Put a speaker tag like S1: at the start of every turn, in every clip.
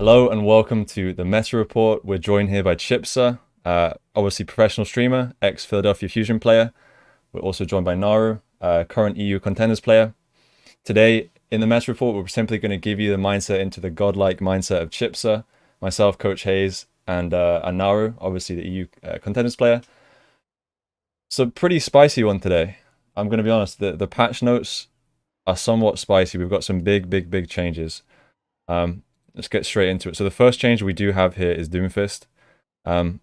S1: Hello and welcome to the Meta Report. We're joined here by Chipsa, obviously professional streamer, ex-Philadelphia Fusion player. We're also joined by Naru, current EU contenders player. Today in the Meta Report, we're simply going to give you the mindset into the godlike mindset of Chipsa, myself, Coach Hayes, and Naru, obviously the EU contenders player. So pretty spicy one today. I'm going to be honest, the patch notes are somewhat spicy. We've got some big changes. Let's get straight into it. So the first change we do have here is Doomfist. The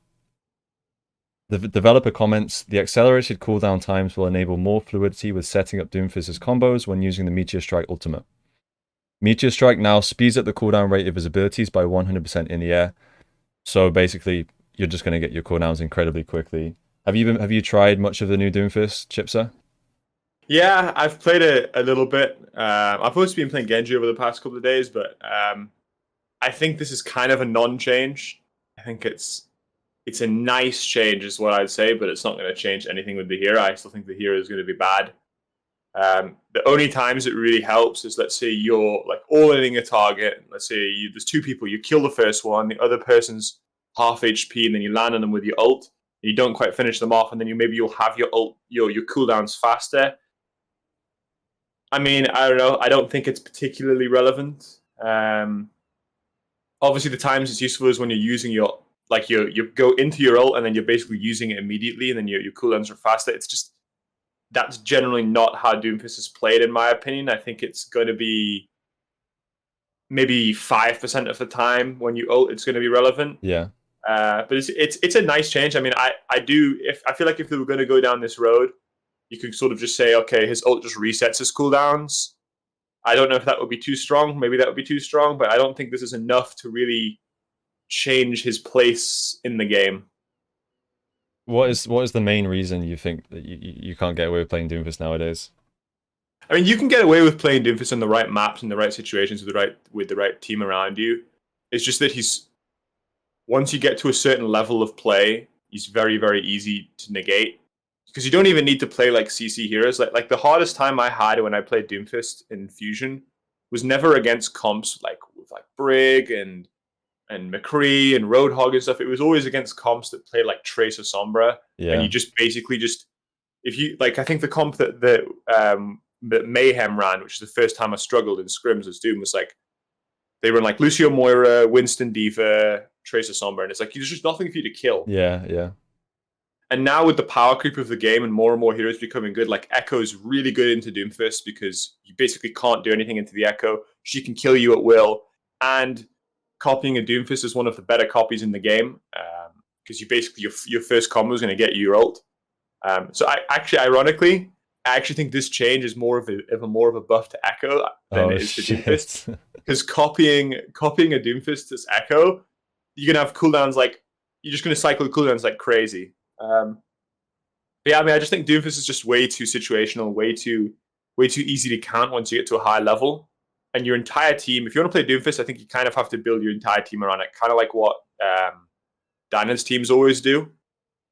S1: developer comments, the accelerated cooldown times will enable more fluidity with setting up Doomfist's combos when using the Meteor Strike ultimate. Meteor Strike now speeds up the cooldown rate of his abilities by 100% in the air. So basically, you're just going to get your cooldowns incredibly quickly. Have you tried much of the new Doomfist, Chipsa?
S2: Yeah, I've played it a little bit. I've also been playing Genji over the past couple of days, but I think this is kind of a non-change. I think it's a nice change is what I'd say, but it's not going to change anything with the hero. I still think the hero is going to be bad. The only times it really helps is, let's say you're like all-inning a target. Let's say there's two people, you kill the first one, the other person's half HP, and then you land on them with your ult. And you don't quite finish them off, and then you'll have your ult, your cooldowns faster. I mean, I don't know. I don't think it's particularly relevant. Obviously, the times it's useful is when you're using your you go into your ult and then you're basically using it immediately, and then your cooldowns are faster. It's just that's generally not how Doomfist is played, in my opinion. I think it's going to be maybe 5% of the time when you ult, it's going to be relevant.
S1: Yeah.
S2: But it's a nice change. I mean, I feel like if they were going to go down this road, you could sort of just say, okay, his ult just resets his cooldowns. I don't know if that would be too strong. Maybe that would be too strong, but I don't think this is enough to really change his place in the game.
S1: What is the main reason you think that you can't get away with playing Doomfist nowadays?
S2: I mean, you can get away with playing Doomfist on the right maps, in the right situations, with the right team around you. It's just that once you get to a certain level of play, he's very easy to negate. Because you don't even need to play like CC heroes. Like the hardest time I had when I played Doomfist in Fusion was never against comps with Brig and McCree and Roadhog and stuff. It was always against comps that played like Trace or Sombra.
S1: Yeah.
S2: And you just basically if you like, I think the comp that Mayhem ran, which is the first time I struggled in scrims as Doom, was like they run like Lucio Moira, Winston Diva, Trace or Sombra, and it's like there's just nothing for you to kill.
S1: Yeah.
S2: And now with the power creep of the game and more heroes becoming good, like Echo is really good into Doomfist because you basically can't do anything into the Echo. She can kill you at will. And copying a Doomfist is one of the better copies in the game because you basically, your first combo is going to get you your ult. So ironically, I actually think this change is more of a buff to Echo than it is to Doomfist. Because copying a Doomfist's Echo, you're going to have cooldowns you're just going to cycle cooldowns like crazy. But yeah, I mean, I just think Doomfist is just way too situational, way too easy to count once you get to a high level. And your entire team, if you want to play Doomfist, I think you kind of have to build your entire team around it, kind of like what Dana's teams always do.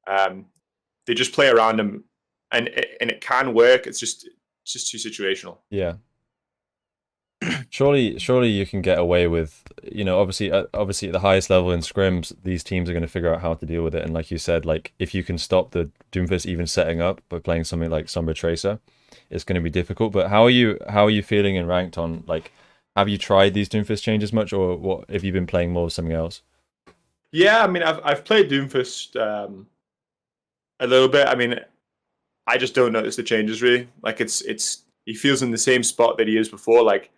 S2: They just play around him, and it can work. It's just too situational.
S1: Yeah. Surely you can get away with, obviously at the highest level in scrims, these teams are going to figure out how to deal with it. And like you said, like if you can stop the Doomfist even setting up by playing something like Sombra Tracer, it's going to be difficult. But how are you feeling in ranked on, like, have you tried these Doomfist changes much, or what have you been playing more of something else?
S2: Yeah, I mean, I've played Doomfist a little bit. I mean, I just don't notice the changes really. Like he feels in the same spot that he is before. Like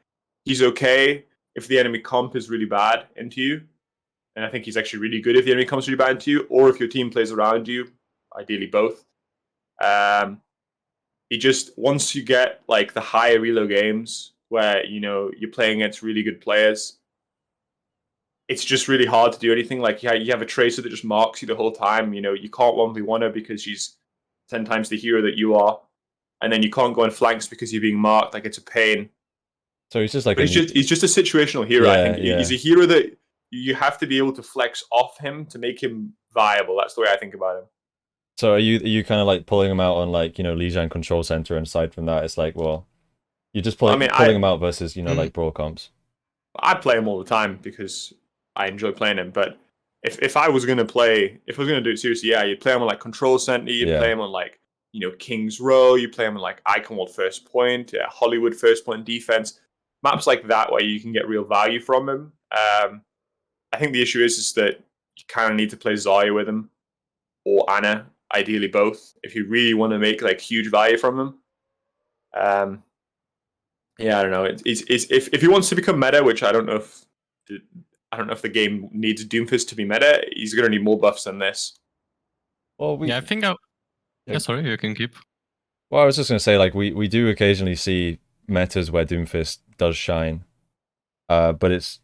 S2: he's okay if the enemy comp is really bad into you, and I think he's actually really good if the enemy comp is really bad into you, or if your team plays around you. Ideally, both. He just, once you get like the higher reload games where you're playing against really good players, it's just really hard to do anything. Like you have a Tracer that just marks you the whole time. You can't 1v1 her because she's 10 times the hero that you are, and then you can't go on flanks because you're being marked. Like it's a pain.
S1: So he's just like
S2: he's just a situational hero.
S1: Yeah,
S2: I think he's a hero that you have to be able to flex off him to make him viable. That's the way I think about him.
S1: So are you kind of like pulling him out on like Lijiang Control Center, and aside from that, it's like, well, you're just pulling him out versus like brawl comps.
S2: I play him all the time because I enjoy playing him. But if I was gonna do it seriously, yeah, you'd play him on like Control Center, you'd play him on like Kings Row, you play him on like Icon World First Point, Hollywood First Point Defense, maps like that where you can get real value from him. I think the issue is that you kind of need to play Zarya with him or Anna, ideally both, if you really want to make like huge value from them. Yeah, I don't know. If he wants to become meta, which I don't know if the game needs Doomfist to be meta, he's going to need more buffs than this.
S1: Well,
S3: I think sorry, you can keep.
S1: Well, I was just going to say, like, we do occasionally see metas where Doomfist does shine, but it's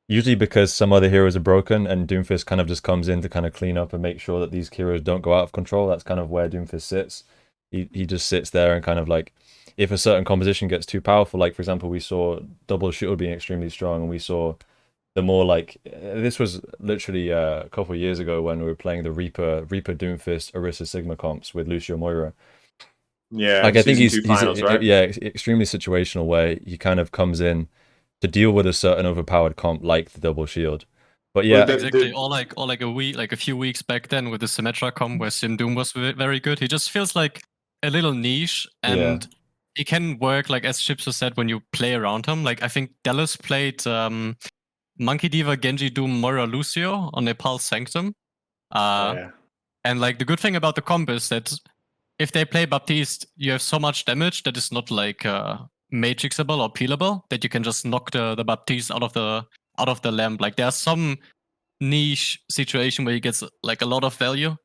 S1: usually because some other heroes are broken, and Doomfist kind of just comes in to kind of clean up and make sure that these heroes don't go out of control. That's kind of where Doomfist sits. He just sits there and kind of like, if a certain composition gets too powerful, like for example, we saw double shield being extremely strong, and we saw the more like, this was literally a couple of years ago when we were playing the Reaper Doomfist Orisa Sigma comps with Lucio Moira.
S2: Yeah,
S1: like I think he's
S2: right?
S1: extremely situational, where he kind of comes in to deal with a certain overpowered comp like the double shield. But yeah,
S3: well, exactly. Or like a few weeks back then with the Symmetra comp where Sim Doom was very good. He just feels like a little niche, and he can work, like as Chipsa said, when you play around him. Like I think Dallas played Monkey Diva, Genji, Doom, Moira, Lucio on Nepal Sanctum. And like the good thing about the comp is that if they play Baptiste, you have so much damage that is not like matrixable or peelable, that you can just knock the Baptiste out of the lamp. Like there's some niche situation where he gets like a lot of value,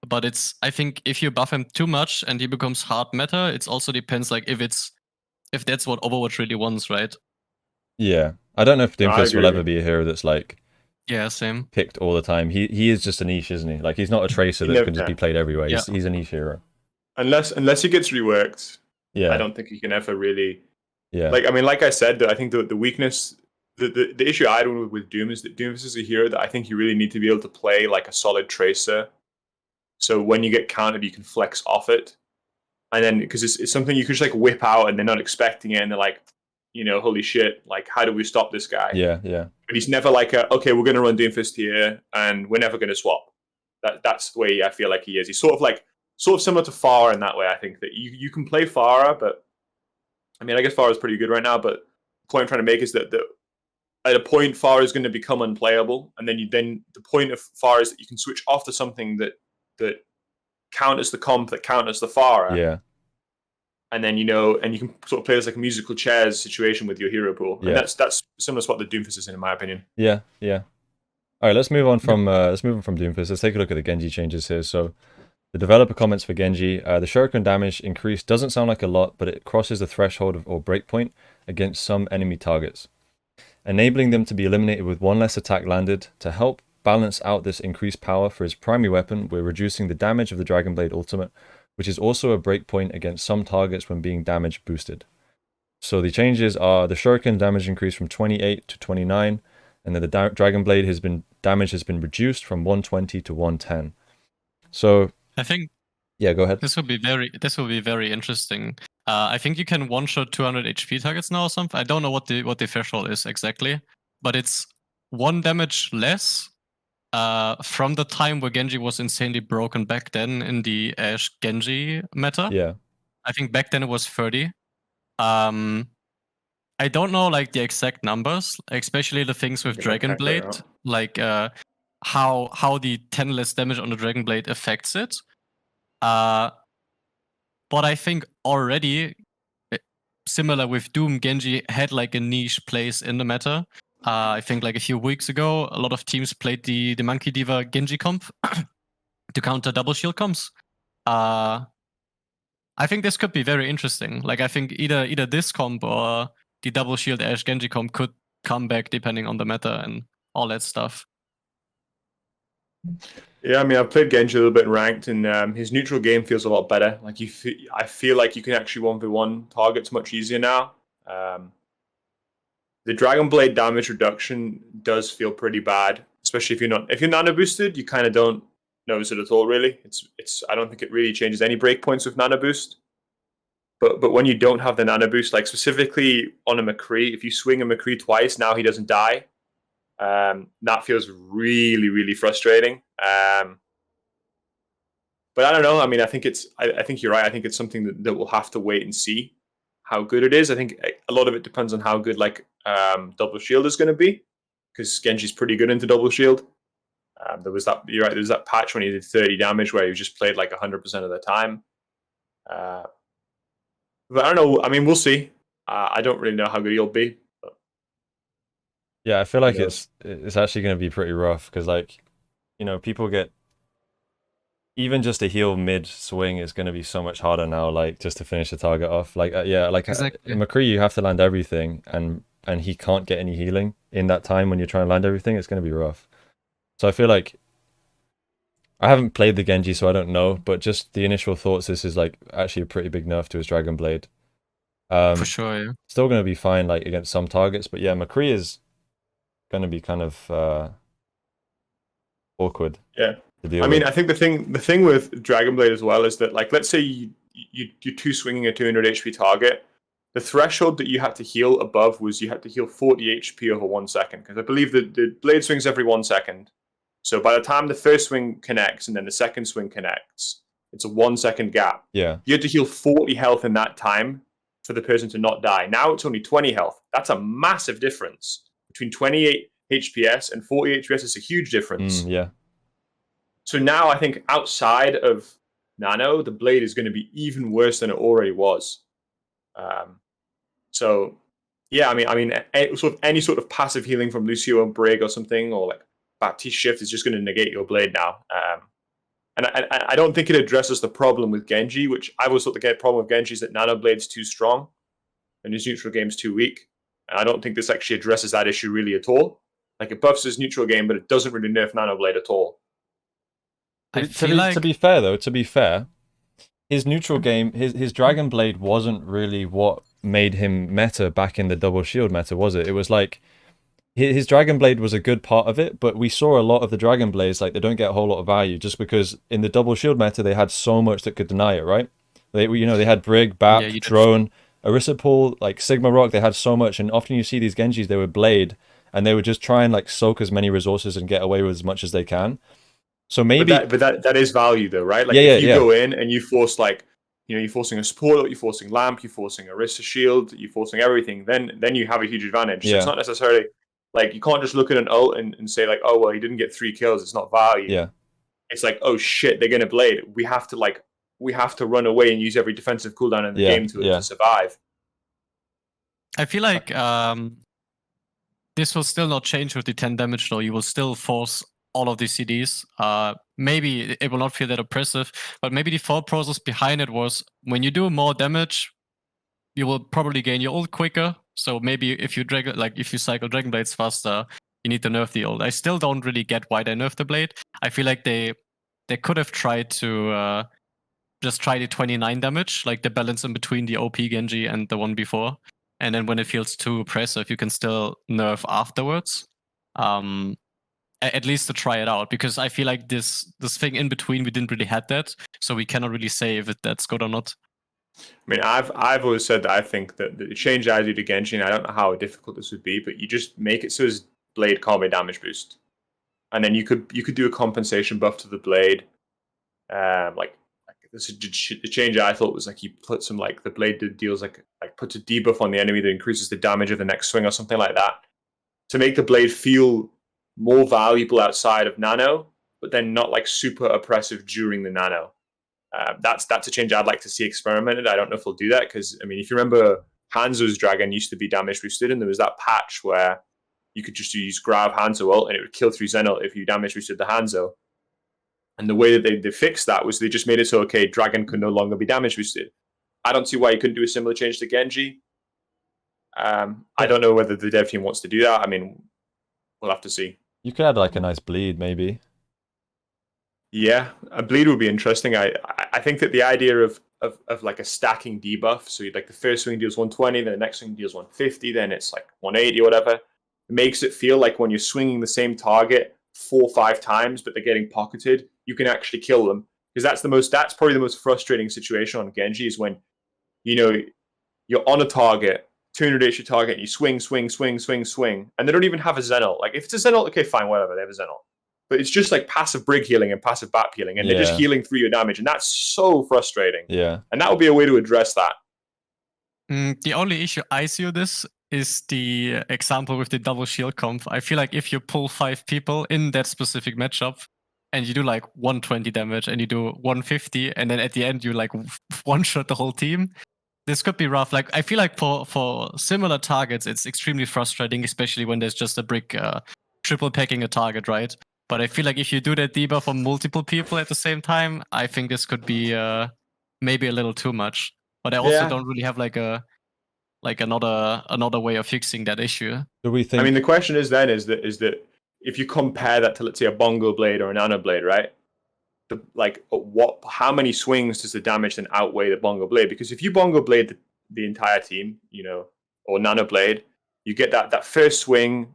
S3: but I think if you buff him too much and he becomes hard meta, it also depends like if that's what Overwatch really wants, right?
S1: Yeah, I don't know if Doomfist will ever be a hero that's like
S3: same
S1: picked all the time. He is just a niche, isn't he? Like he's not a tracer that can just be played everywhere. He's a niche hero. Unless
S2: he gets reworked, I don't think he can ever really.
S1: Yeah.
S2: Like I mean, like I said, I think the weakness, the issue I had with Doom is that Doomfist is a hero that I think you really need to be able to play like a solid tracer. So when you get countered, you can flex off it, and then because it's something you can just like whip out, and they're not expecting it, and they're like, holy shit, like how do we stop this guy?
S1: Yeah.
S2: But he's never like, okay, we're gonna run Doomfist here, and we're never gonna swap. That's the way I feel like he is. He's sort of similar to Pharah in that way. I think that you can play Pharah, but I mean, I guess Pharah is pretty good right now. But the point I'm trying to make is that at a point, Pharah is going to become unplayable, and then the point of Pharah is that you can switch off to something that counters the comp, that counters the Pharah.
S1: Yeah.
S2: And then and you can sort of play this like a musical chairs situation with your hero pool. Yeah. And that's similar to what the Doomfist is in my opinion.
S1: Yeah. All right, let's move on from Doomfist. Let's take a look at the Genji changes here. So the developer comments for Genji, the shuriken damage increase doesn't sound like a lot, but it crosses the threshold or breakpoint against some enemy targets, enabling them to be eliminated with one less attack landed. To help balance out this increased power for his primary weapon, we're reducing the damage of the Dragon Blade ultimate, which is also a breakpoint against some targets when being damage boosted. So the changes are the shuriken damage increase from 28 to 29, and then the Dragon Blade damage has been reduced from 120 to 110. So
S3: I think
S1: go ahead.
S3: This will be very interesting. I think you can one-shot 200 HP targets now or something. I don't know what the threshold is exactly, but it's 1 damage less from the time where Genji was insanely broken back then in the Ashe Genji meta.
S1: Yeah. I
S3: think back then it was 30. I don't know like the exact numbers, especially the things with Dragon Blade, like how the 10 less damage on the Dragon Blade affects it. But I think already, similar with Doom, Genji had like a niche place in the meta. I think like a few weeks ago, a lot of teams played the Monkey Diva Genji comp to counter double shield comps. I think this could be very interesting. Like I think either this comp or the double shield Ashe Genji comp could come back depending on the meta and all that stuff.
S2: Yeah, I mean, I've played Genji a little bit in ranked, and his neutral game feels a lot better. Like I feel like you can actually 1v1 targets much easier now. The Dragon Blade damage reduction does feel pretty bad, especially if you're nano boosted. You kind of don't notice it at all, really. It's I don't think it really changes any breakpoints with nano boost. But when you don't have the nano boost, like specifically on a McCree, if you swing a McCree twice, now he doesn't die. That feels really, really frustrating. But I don't know. I mean, I think you're right. I think it's something that we'll have to wait and see how good it is. I think a lot of it depends on how good double shield is going to be, because Genji's pretty good into double shield. There was that patch when he did 30 damage where he just played like 100% of the time. But I don't know. I mean, we'll see. I don't really know how good he'll be. But
S1: yeah, I feel like it's actually going to be pretty rough because, like, you know, people get even just a heal mid swing is going to be so much harder now. Like, just to finish the target off. Like,
S3: Exactly.
S1: in McCree, you have to land everything, and he can't get any healing in that time when you're trying to land everything. It's going to be rough. So I feel like I haven't played the Genji, so I don't know. But just the initial thoughts, this is like actually a pretty big nerf to his Dragon Blade.
S3: For sure, yeah.
S1: Still going to be fine, like against some targets, but yeah, McCree is going to be kind of awkward.
S2: Yeah,
S1: to deal
S2: I mean,
S1: with.
S2: I think the thing with Dragon Blade as well is that, like, let's say you're two swinging a 200 HP target. The threshold that you had to heal above was you had to heal 40 HP over 1 second, because I believe that the blade swings every 1 second. So by the time the first swing connects and then the second swing connects, it's a 1 second gap.
S1: Yeah.
S2: You had to heal 40 health in that time for the person to not die. Now it's only 20 health. That's a massive difference. Between 28 HPS and 40 HPS is a huge difference.
S1: Yeah.
S2: So now I think outside of Nano, the blade is going to be even worse than it already was. So yeah, I mean, any sort of passive healing from Lucio and Brig or something, or like Baptiste Shift is just going to negate your blade now. And I don't think it addresses the problem with Genji, which I always thought the problem with Genji is that Nano Blade's too strong and his neutral game's too weak. And I don't think this actually addresses that issue really at all. Like, it buffs his neutral game, but it doesn't really nerf Nano Blade at all.
S1: To be fair, though, his neutral game, his Dragon Blade wasn't really what made him meta back in the double shield meta, was it? It was like his Dragon Blade was a good part of it, but we saw a lot of the Dragon Blades, like, they don't get a whole lot of value just because in the double shield meta they had so much that could deny it, right? They had Brig, Bap, Drone, Orisa Pool, like Sigma Rock, they had so much, and often you see these Genjis, they would Blade, and they would just try and like soak as many resources and get away with as much as they can. So maybe,
S2: but that is value though, right? Like, if you go in and you force, like, you know, you're forcing a support, you're forcing Lamp, you're forcing Orisa Shield, you're forcing everything, then you have a huge advantage. So it's not necessarily like, you can't just look at an ult and say like, oh well, he didn't get 3 kills, it's not value.
S1: Yeah.
S2: It's like, oh shit, they're gonna Blade. We have to run away and use every defensive cooldown in the game to survive.
S3: I feel like this will still not change with the 10 damage though. You will still force all of these CDs. Maybe it will not feel that oppressive, but maybe the thought process behind it was, when you do more damage, you will probably gain your ult quicker. So maybe if you cycle Dragon Blades faster, you need to nerf the ult. I still don't really get why they nerfed the blade. I feel like they could have tried to just try the 29 damage, like the balance in between the OP Genji and the one before. And then when it feels too oppressive, you can still nerf afterwards. At least to try it out, because I feel like this thing in between, we didn't really have that, so we cannot really say if that's good or not.
S2: I mean, I've always said that I think that the change I do to Genji, and I don't know how difficult this would be, but you just make it so his blade can't be damage boost, and then you could do a compensation buff to the blade. The change I thought was like, you put some, like, the blade deals like puts a debuff on the enemy that increases the damage of the next swing or something like that, to make the blade feel more valuable outside of Nano, but then not like super oppressive during the Nano. That's a change I'd like to see experimented. I don't know if they'll do that, because, I mean, if you remember, Hanzo's Dragon used to be damage boosted, and there was that patch where you could just use Grab Hanzo ult and it would kill 3 Zen ult if you damage boosted the Hanzo. And the way that they fixed that was they just made it so, okay, Dragon could no longer be damage boosted. I don't see why you couldn't do a similar change to Genji. I don't know whether the dev team wants to do that. I mean, we'll have to see.
S1: You could add like a nice bleed, maybe.
S2: Yeah, a bleed would be interesting. I think that the idea of like a stacking debuff, so like the first swing deals 120, then the next swing deals 150, then it's like 180 or whatever, it makes it feel like when you're swinging the same target 4 or 5 times, but they're getting pocketed, you can actually kill them. Because that's probably the most frustrating situation on Genji, is when, you know, you're on a target 200 HP target, and you swing, and they don't even have a Zenalt. Like, if it's a Zenalt, okay, fine, whatever, they have a Zenalt. But it's just like passive Brig healing and passive BAP healing, and they're just healing through your damage, and that's so frustrating.
S1: Yeah.
S2: And that would be a way to address that.
S3: The only issue I see with this is the example with the double shield comp. I feel like if you pull 5 people in that specific matchup, and you do like 120 damage, and you do 150, and then at the end you like one-shot the whole team, this could be rough. Like, I feel like for similar targets, it's extremely frustrating, especially when there's just a Brig triple packing a target, right? But I feel like if you do that debuff for multiple people at the same time, I think this could be maybe a little too much. But I also don't really have another way of fixing that issue.
S1: Do we think?
S2: I mean, the question is that if you compare that to, let's say, a Bongo Blade or a Nano Blade, right? How many swings does the damage then outweigh the Bongo Blade? Because if you Bongo Blade the entire team, or Nano Blade, you get that first swing,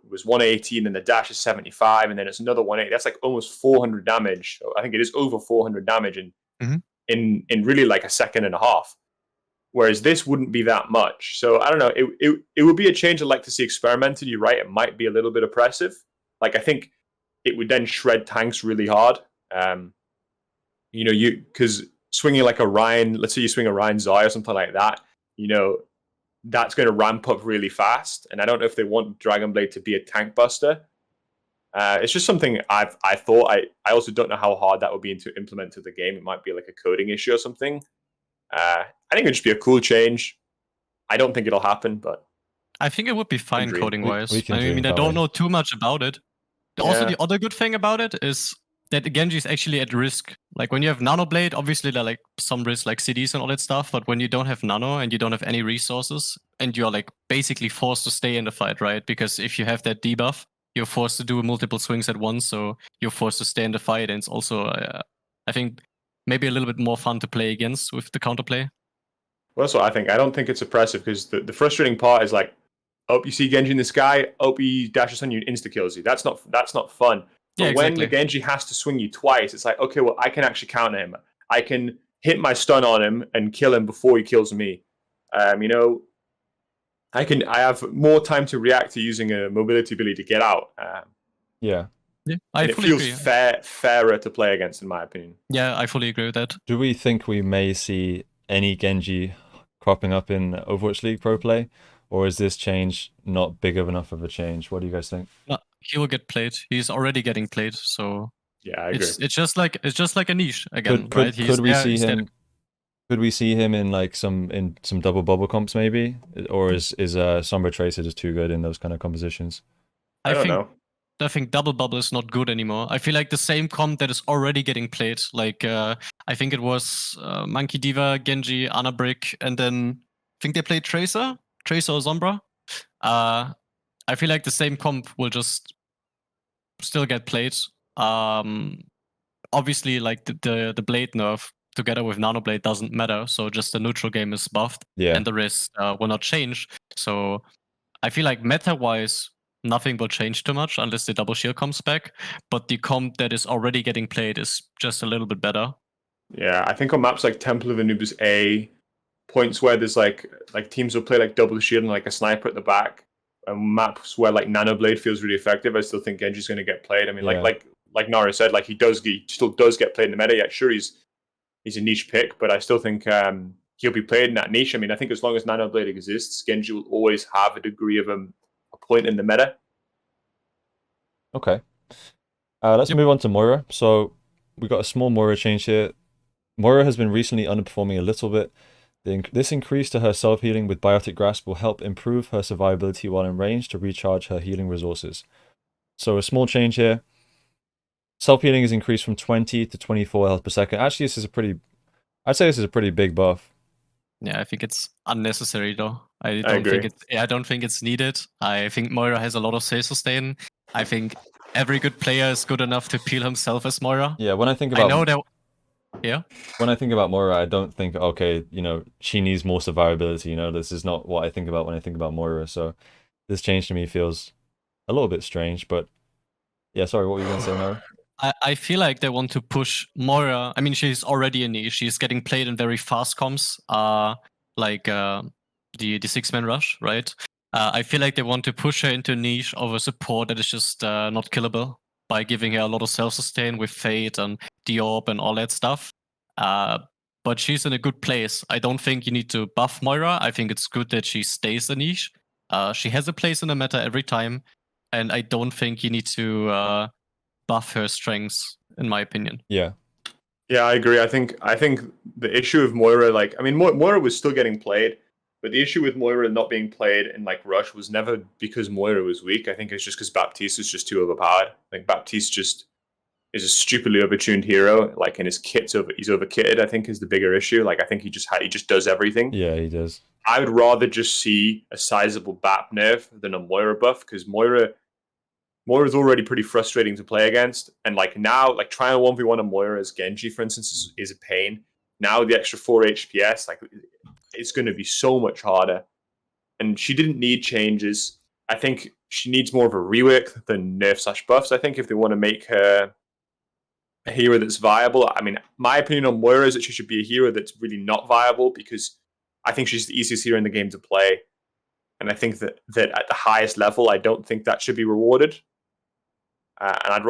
S2: was 180, and then the dash is 75, and then it's another 180. That's like almost 400 damage. I think it is over 400 damage in really like a second and a half. Whereas this wouldn't be that much. So I don't know. It would be a change I'd like to see experimented. You're right. It might be a little bit oppressive. Like, I think it would then shred tanks really hard. Because swinging like a Ryan, let's say you swing a Ryan Zai or something like that, that's going to ramp up really fast. And I don't know if they want Dragon Blade to be a tank buster. It's just something I thought. I also don't know how hard that would be to implement to the game. It might be like a coding issue or something. I think it'd just be a cool change. I don't think it'll happen, but
S3: I think it would be fine coding-wise.
S1: I
S3: don't know too much about it. Also, the other good thing about it is that Genji is actually at risk. Like, when you have Nano Blade, obviously there are like some risk, like CDs and all that stuff, but when you don't have Nano and you don't have any resources, and you're like basically forced to stay in the fight, right? Because if you have that debuff, you're forced to do multiple swings at once, so you're forced to stay in the fight, and it's also, I think, maybe a little bit more fun to play against with the counterplay.
S2: Well, that's what I think. I don't think it's oppressive, because the frustrating part is like, you see Genji in the sky, he dashes on you and insta-kills you. That's not fun. But when the Genji has to swing you twice, it's like, okay, well, I can actually counter him. I can hit my stun on him and kill him before he kills me. I have more time to react to using a mobility ability to get out. It feels fairer to play against, in my opinion.
S3: Yeah, I fully agree with that.
S1: Do we think we may see any Genji cropping up in Overwatch League Pro Play? Or is this change not big enough of a change? What do you guys think?
S3: No, he will get played. He's already getting played, so
S2: yeah, I agree.
S3: It's just like a niche again, right?
S1: Could we see him in like some double bubble comps maybe? Or is Sombra Tracer just too good in those kind of compositions?
S2: I don't know.
S3: I think double bubble is not good anymore. I feel like the same comp that is already getting played. Like I think it was Monkey Diva, Genji, Ana Brick, and then I think they played Tracer or Sombra. I feel like the same comp will just still get played. Obviously, like the blade nerf together with Nano Blade doesn't matter, so just the neutral game is buffed, and the rest will not change. So I feel like meta-wise, nothing will change too much unless the double shield comes back. But the comp that is already getting played is just a little bit better.
S2: Yeah, I think on maps like Temple of Anubis A, points where there's like teams will play like double shield and like a sniper at the back, and maps where like Nano Blade feels really effective, I still think Genji's going to get played. I mean, like Naru said, like he still does get played in the meta. Yeah, sure, he's a niche pick, but I still think he'll be played in that niche. I mean, I think as long as Nano Blade exists, Genji will always have a degree of a point in the meta.
S1: Okay. Let's move on to Moira. So we got a small Moira change here. Moira has been recently underperforming a little bit. This increase to her self-healing with Biotic Grasp will help improve her survivability while in range to recharge her healing resources. So a small change here. Self-healing is increased from 20 to 24 health per second. Actually, I'd say this is a pretty big buff.
S3: Yeah, I think it's unnecessary though. I don't think it's needed. I think Moira has a lot of save sustain. I think every good player is good enough to peel himself as Moira.
S1: Yeah, when I think about
S3: when
S1: I think about Moira, I don't think, okay, she needs more survivability. This is not what I think about when I think about Moira. So this change to me feels a little bit strange, but yeah, sorry, what were you going to say, Naru?
S3: I feel like they want to push Moira. I mean, she's already a niche. She's getting played in very fast comps. Like the 6-man rush, right? I feel like they want to push her into a niche of a support that is just not killable by giving her a lot of self-sustain with Fate and the Orb and all that stuff. But she's in a good place. I don't think you need to buff Moira. I think it's good that she stays a niche. She has a place in the meta every time, and I don't think you need to buff her strengths, in my opinion.
S1: Yeah.
S2: Yeah, I agree. I think the issue of Moira, like, I mean, Moira was still getting played, but the issue with Moira not being played in like Rush was never because Moira was weak. I think it's just because Baptiste is just too overpowered. Like Baptiste just is a stupidly overtuned hero. Like, and his he's overkitted. I think is the bigger issue. Like, I think he just does everything.
S1: Yeah, he does.
S2: I would rather just see a sizable Bap nerf than a Moira buff because Moira's already pretty frustrating to play against. And like now, like trying a 1v1 a Moira as Genji, for instance, is a pain. Now the extra 4 HPS, like it's going to be so much harder. And she didn't need changes. I think she needs more of a rework than nerf/buffs. I think if they want to make her a hero that's viable. I mean, my opinion on Moira is that she should be a hero that's really not viable because I think she's the easiest hero in the game to play. And I think that at the highest level, I don't think that should be rewarded. And I'd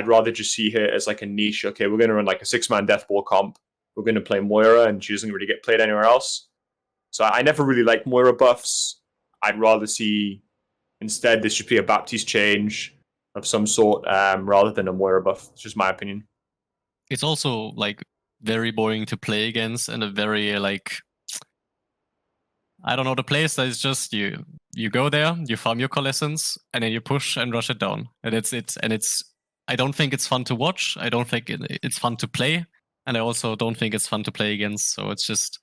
S2: rather just see her as like a niche. Okay, we're going to run like a 6-man deathball comp. We're going to play Moira, and she doesn't really get played anywhere else. So I never really liked Moira buffs. I'd rather see instead this should be a Baptiste change of some sort rather than a Moira buff. It's just my opinion.
S3: It's also like very boring to play against, and a very like I don't know, the playstyle is just you go there, you farm your coalescence, and then you push and rush it down. And it's I don't think it's fun to watch. I don't think it's fun to play, and I also don't think it's fun to play against. So it's just.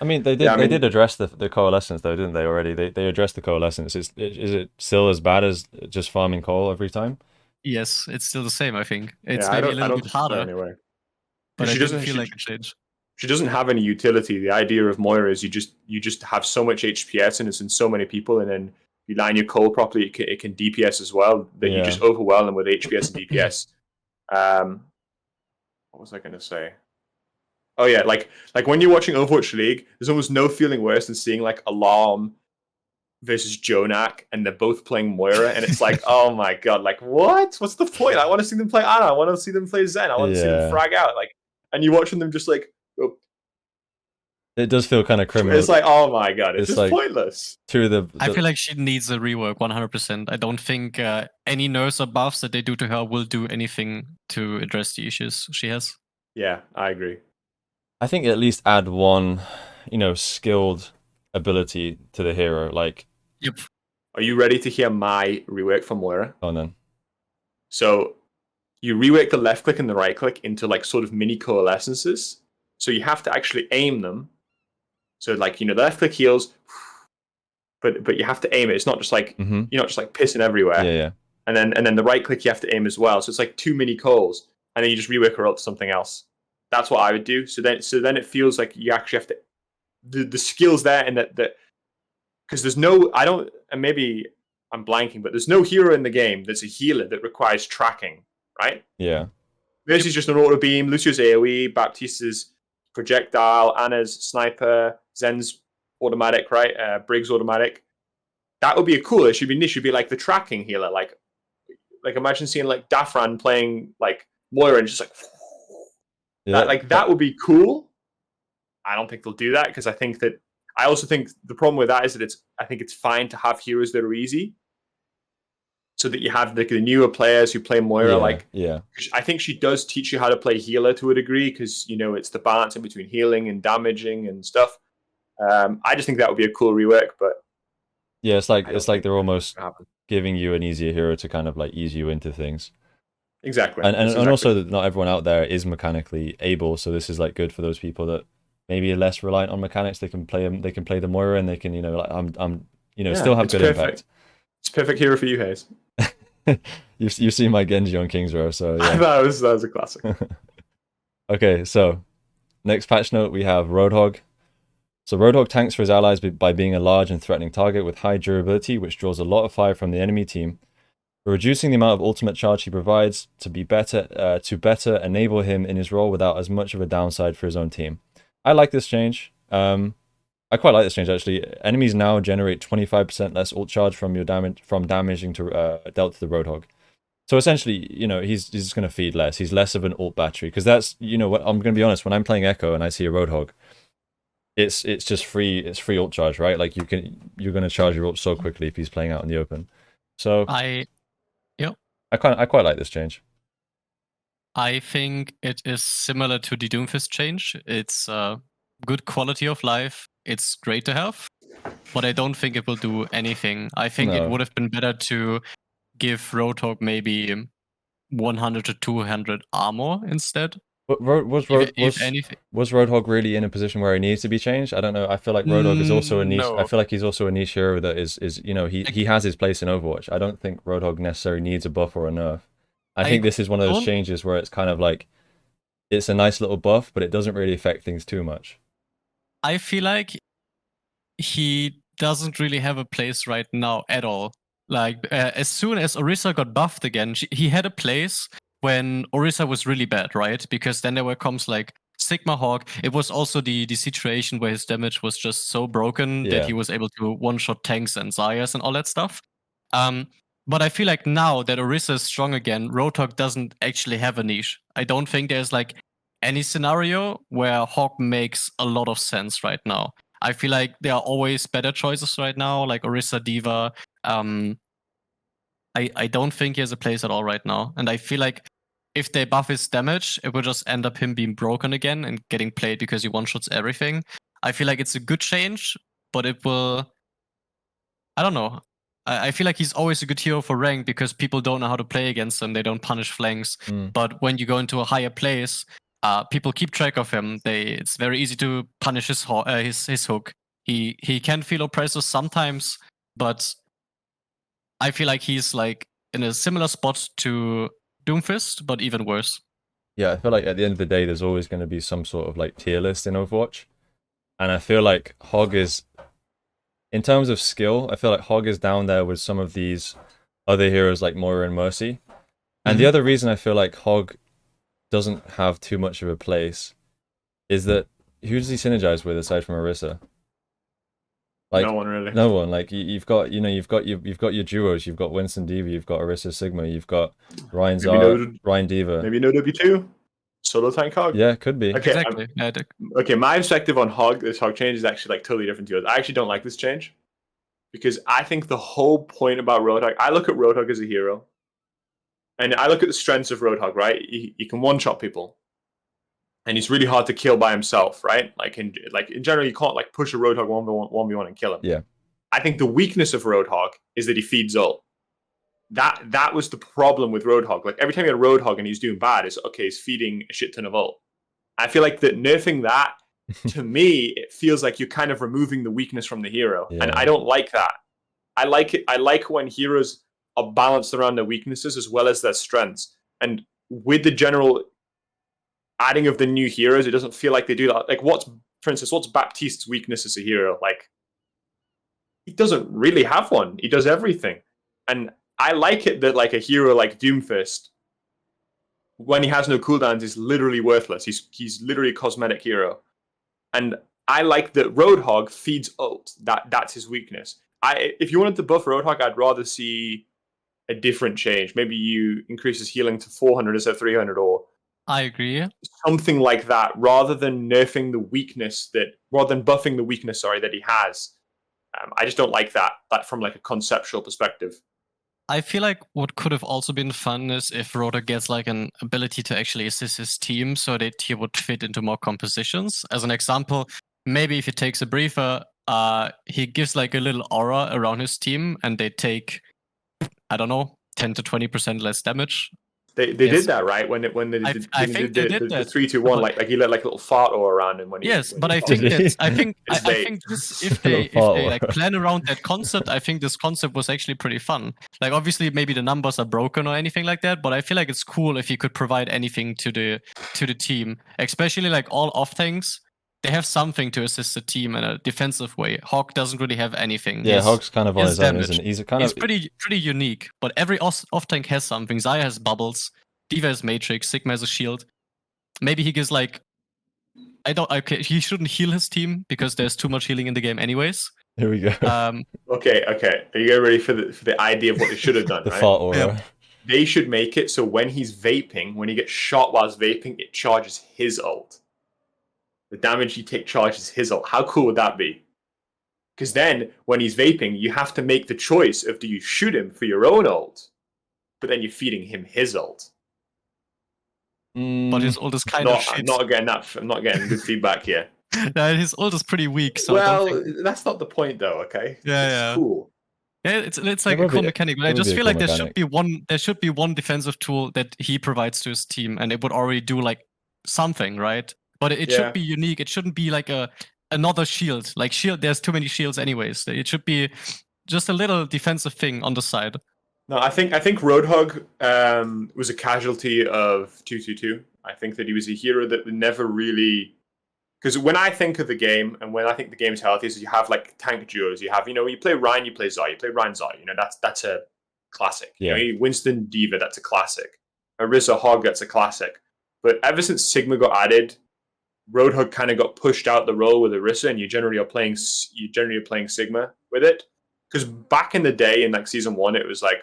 S1: I mean, they did address the coalescence though, didn't they? Already, they addressed the coalescence. Is it still as bad as just farming coal every time?
S3: Yes, it's still the same. I think it's maybe a little bit harder.
S2: Anyway,
S3: but she doesn't feel like a change.
S2: She doesn't have any utility. The idea of Moira is you just have so much HPS and it's in so many people, and then you line your coal properly, it can DPS as well. That you just overwhelm them with HPS and DPS. What was I going to say? Oh yeah, like when you're watching Overwatch League, there's almost no feeling worse than seeing like Alarm versus Jonak, and they're both playing Moira, and it's like, oh my god, like what? What's the point? I want to see them play Ana. I want to see them play Zen. I want to see them frag out. Like, and you're watching them just like. Oh.
S1: It does feel kind of criminal.
S2: It's like, oh my god, it's just like pointless.
S3: I feel like she needs a rework 100%. I don't think any nerfs or buffs that they do to her will do anything to address the issues she has.
S2: Yeah, I agree.
S1: I think at least add one, skilled ability to the hero. Like,
S3: yep.
S2: Are you ready to hear my rework for Moira?
S1: Oh, then.
S2: So you rework the left click and the right click into like sort of mini coalescences. So you have to actually aim them. So like, the left click heals, but you have to aim it. It's not just like you're not just like pissing everywhere.
S1: Yeah.
S2: And then the right click you have to aim as well. So it's like 2 mini coals, and then you just rework her out to something else. That's what I would do. So then it feels like you actually have to the skills there, and that because there's no and maybe I'm blanking, but there's no hero in the game that's a healer that requires tracking, right?
S1: Yeah.
S2: Mercy's just an auto beam, Lucio's AoE, Baptiste's projectile, Anna's sniper, Zen's automatic, right? Briggs automatic. That would be a cool. It should be like the tracking healer. Like imagine seeing like Dafran playing like Moira and just like that would be cool. I don't think they'll do that because I also think the problem with that is that I think it's fine to have heroes that are easy, so that you have the newer players who play Moira. I think she does teach you how to play healer to a degree because it's the balance in between healing and damaging and stuff. I just think that would be a cool rework, but
S1: yeah, it's like they're almost giving you an easier hero to kind of like ease you into things.
S2: Exactly.
S1: And also that not everyone out there is mechanically able, so this is like good for those people that maybe are less reliant on mechanics. They can play the Moira, and they can still have good impact.
S2: It's perfect hero for you, Hayes.
S1: You've seen my Genji on King's Row, so yeah.
S2: that was a classic.
S1: Okay, so next patch note we have Roadhog. So Roadhog tanks for his allies by being a large and threatening target with high durability, which draws a lot of fire from the enemy team, reducing the amount of ultimate charge he provides to better enable him in his role without as much of a downside for his own team. I like this change. I I quite like this change actually. Enemies now generate 25% less ult charge from your damage from damaging to dealt to the Roadhog. So essentially, you know, he's just gonna feed less. He's less of an ult battery because that's, you know, what I'm gonna be honest. When I'm playing Echo and I see a Roadhog, it's just free. It's free ult charge, right? Like you're gonna charge your ult so quickly if he's playing out in the open. So I quite like this change.
S3: I think it is similar to the Doomfist change. It's good quality of life. It's great to have, but I don't think it will do anything. I think it would have been better to give Roadhog maybe 100 to 200 armor instead.
S1: But was Roadhog really in a position where he needs to be changed? I don't know. I feel like Roadhog is also a niche. No. I feel like he's also a niche hero that is you know, he has his place in Overwatch. I don't think Roadhog necessarily needs a buff or a nerf. I think this is one of those changes where it's kind of like it's a nice little buff, but it doesn't really affect things too much.
S3: I feel like he doesn't really have a place right now at all. Like as soon as Orisa got buffed again, he had a place when Orisa was really bad, right? Because then there were comps like Sigma Hawk. It was also the situation where his damage was just so broken that he was able to one-shot tanks and Zaya's and all that stuff. But I feel like now that Orisa is strong again, Roadhog doesn't actually have a niche. I don't think there's like any scenario where Hawk makes a lot of sense right now. I feel like there are always better choices right now, like Orisa, D.Va. I don't think he has a place at all right now. And I feel like if they buff his damage, it will just end up him being broken again and getting played because he one-shots everything. I feel like it's a good change, but it will... I don't know. I feel like he's always a good hero for rank because people don't know how to play against him. They don't punish flanks. But when you go into a higher place, people keep track of him. It's very easy to punish his hook. He can feel oppressive sometimes, but I feel like he's like in a similar spot to Doomfist, but even worse.
S1: Yeah, I feel like at the end of the day, there's always going to be some sort of like tier list in Overwatch, and I feel like Hog is. In terms of skill, I feel like Hog is down there with some of these other heroes like Moira and Mercy. And the other reason I feel like Hog doesn't have too much of a place is that who does he synergize with aside from Orisa? Like,
S2: no one really.
S1: No one. Like you've got your duos. You've got Winston D.Va. You've got Orisa Sigma. You've got Ryan Zara, Ryan D.Va.
S2: Maybe no W2. Solo tank Hog?
S1: Yeah, could be.
S2: Okay,
S3: exactly.
S2: Okay, my perspective on this Hog change is actually like totally different to yours. I actually don't like this change because I think the whole point about Roadhog, I look at Roadhog as a hero, and I look at the strengths of Roadhog. Right, he can one-shot people, and he's really hard to kill by himself. Right, like in general, you can't like push a Roadhog 1v1 and kill him.
S1: Yeah,
S2: I think the weakness of Roadhog is that he feeds ult. That was the problem with Roadhog. Like every time you had a Roadhog and he's doing bad, he's feeding a shit ton of ult. I feel like that nerfing that, to me, it feels like you're kind of removing the weakness from the hero. Yeah. And I don't like that. I like it. I like when heroes are balanced around their weaknesses as well as their strengths. And with the general adding of the new heroes, it doesn't feel like they do that. Like for instance, what's Baptiste's weakness as a hero? Like he doesn't really have one. He does everything. And I like it that like a hero like Doomfist, when he has no cooldowns, is literally worthless. He's literally a cosmetic hero. And I like that Roadhog feeds ult. That's his weakness. If you wanted to buff Roadhog, I'd rather see a different change. Maybe you increase his healing to 400 instead of 300, or
S3: I agree.
S2: Something like that, rather than buffing the weakness that he has. I just don't like that from like a conceptual perspective.
S3: I feel like what could have also been fun is if Roadhog gets like an ability to actually assist his team so that he would fit into more compositions. As an example, maybe if he takes a briefer, he gives like a little aura around his team and they take, I don't know, 10 to 20% less damage.
S2: They did that, right? When they did the 3-2-1, like he let like a little fart all around him when he.
S3: Yes, but I think this, if they like plan around that concept, I think this concept was actually pretty fun. Like obviously maybe the numbers are broken or anything like that, but I feel like it's cool if you could provide anything to the team, especially like all off tanks. They have something to assist the team in a defensive way. Hawk doesn't really have anything.
S1: Yeah, Hawk's kind of on his own, isn't he? He's
S3: pretty unique, but every off tank has something. Zaya has bubbles, D.Va has Matrix, Sigma has a shield. Maybe he gives like Okay, he shouldn't heal his team because there's too much healing in the game, anyways.
S1: Here we go.
S2: Okay. Are you ready for the idea of what they should have done?
S1: The
S2: right?
S1: fart aura.
S3: Yeah.
S2: They should make it so when he's vaping, when he gets shot whilst vaping, it charges his ult. The damage you take charges his ult. How cool would that be? Because then, when he's vaping, you have to make the choice of do you shoot him for your own ult, but then you're feeding him his ult.
S3: But his ult is kind of shit.
S2: I'm not getting good feedback here.
S3: His ult is pretty weak. So
S2: that's not the point, though. Okay.
S3: Yeah,
S2: it's cool.
S3: Yeah, it's like a cool mechanic, but I just feel like there should be one defensive tool that he provides to his team, and it would already do like something, right? But it should be unique. It shouldn't be like another shield. Like shield, there's too many shields anyways. It should be just a little defensive thing on the side.
S2: No, I think Roadhog was a casualty of 222. I think that he was a hero that never really. Because when I think of the game, and when I think the game is healthy, is you have like tank duos. You have, you play Ryan, you play Zai, you play Ryan Zai. That's a classic.
S1: Yeah.
S2: Winston Diva, that's a classic. Orisa Hog, that's a classic. But ever since Sigma got added, Roadhog kind of got pushed out the role with Orisa, and you generally are playing Sigma with it. Because back in the day, in like season 1, it was like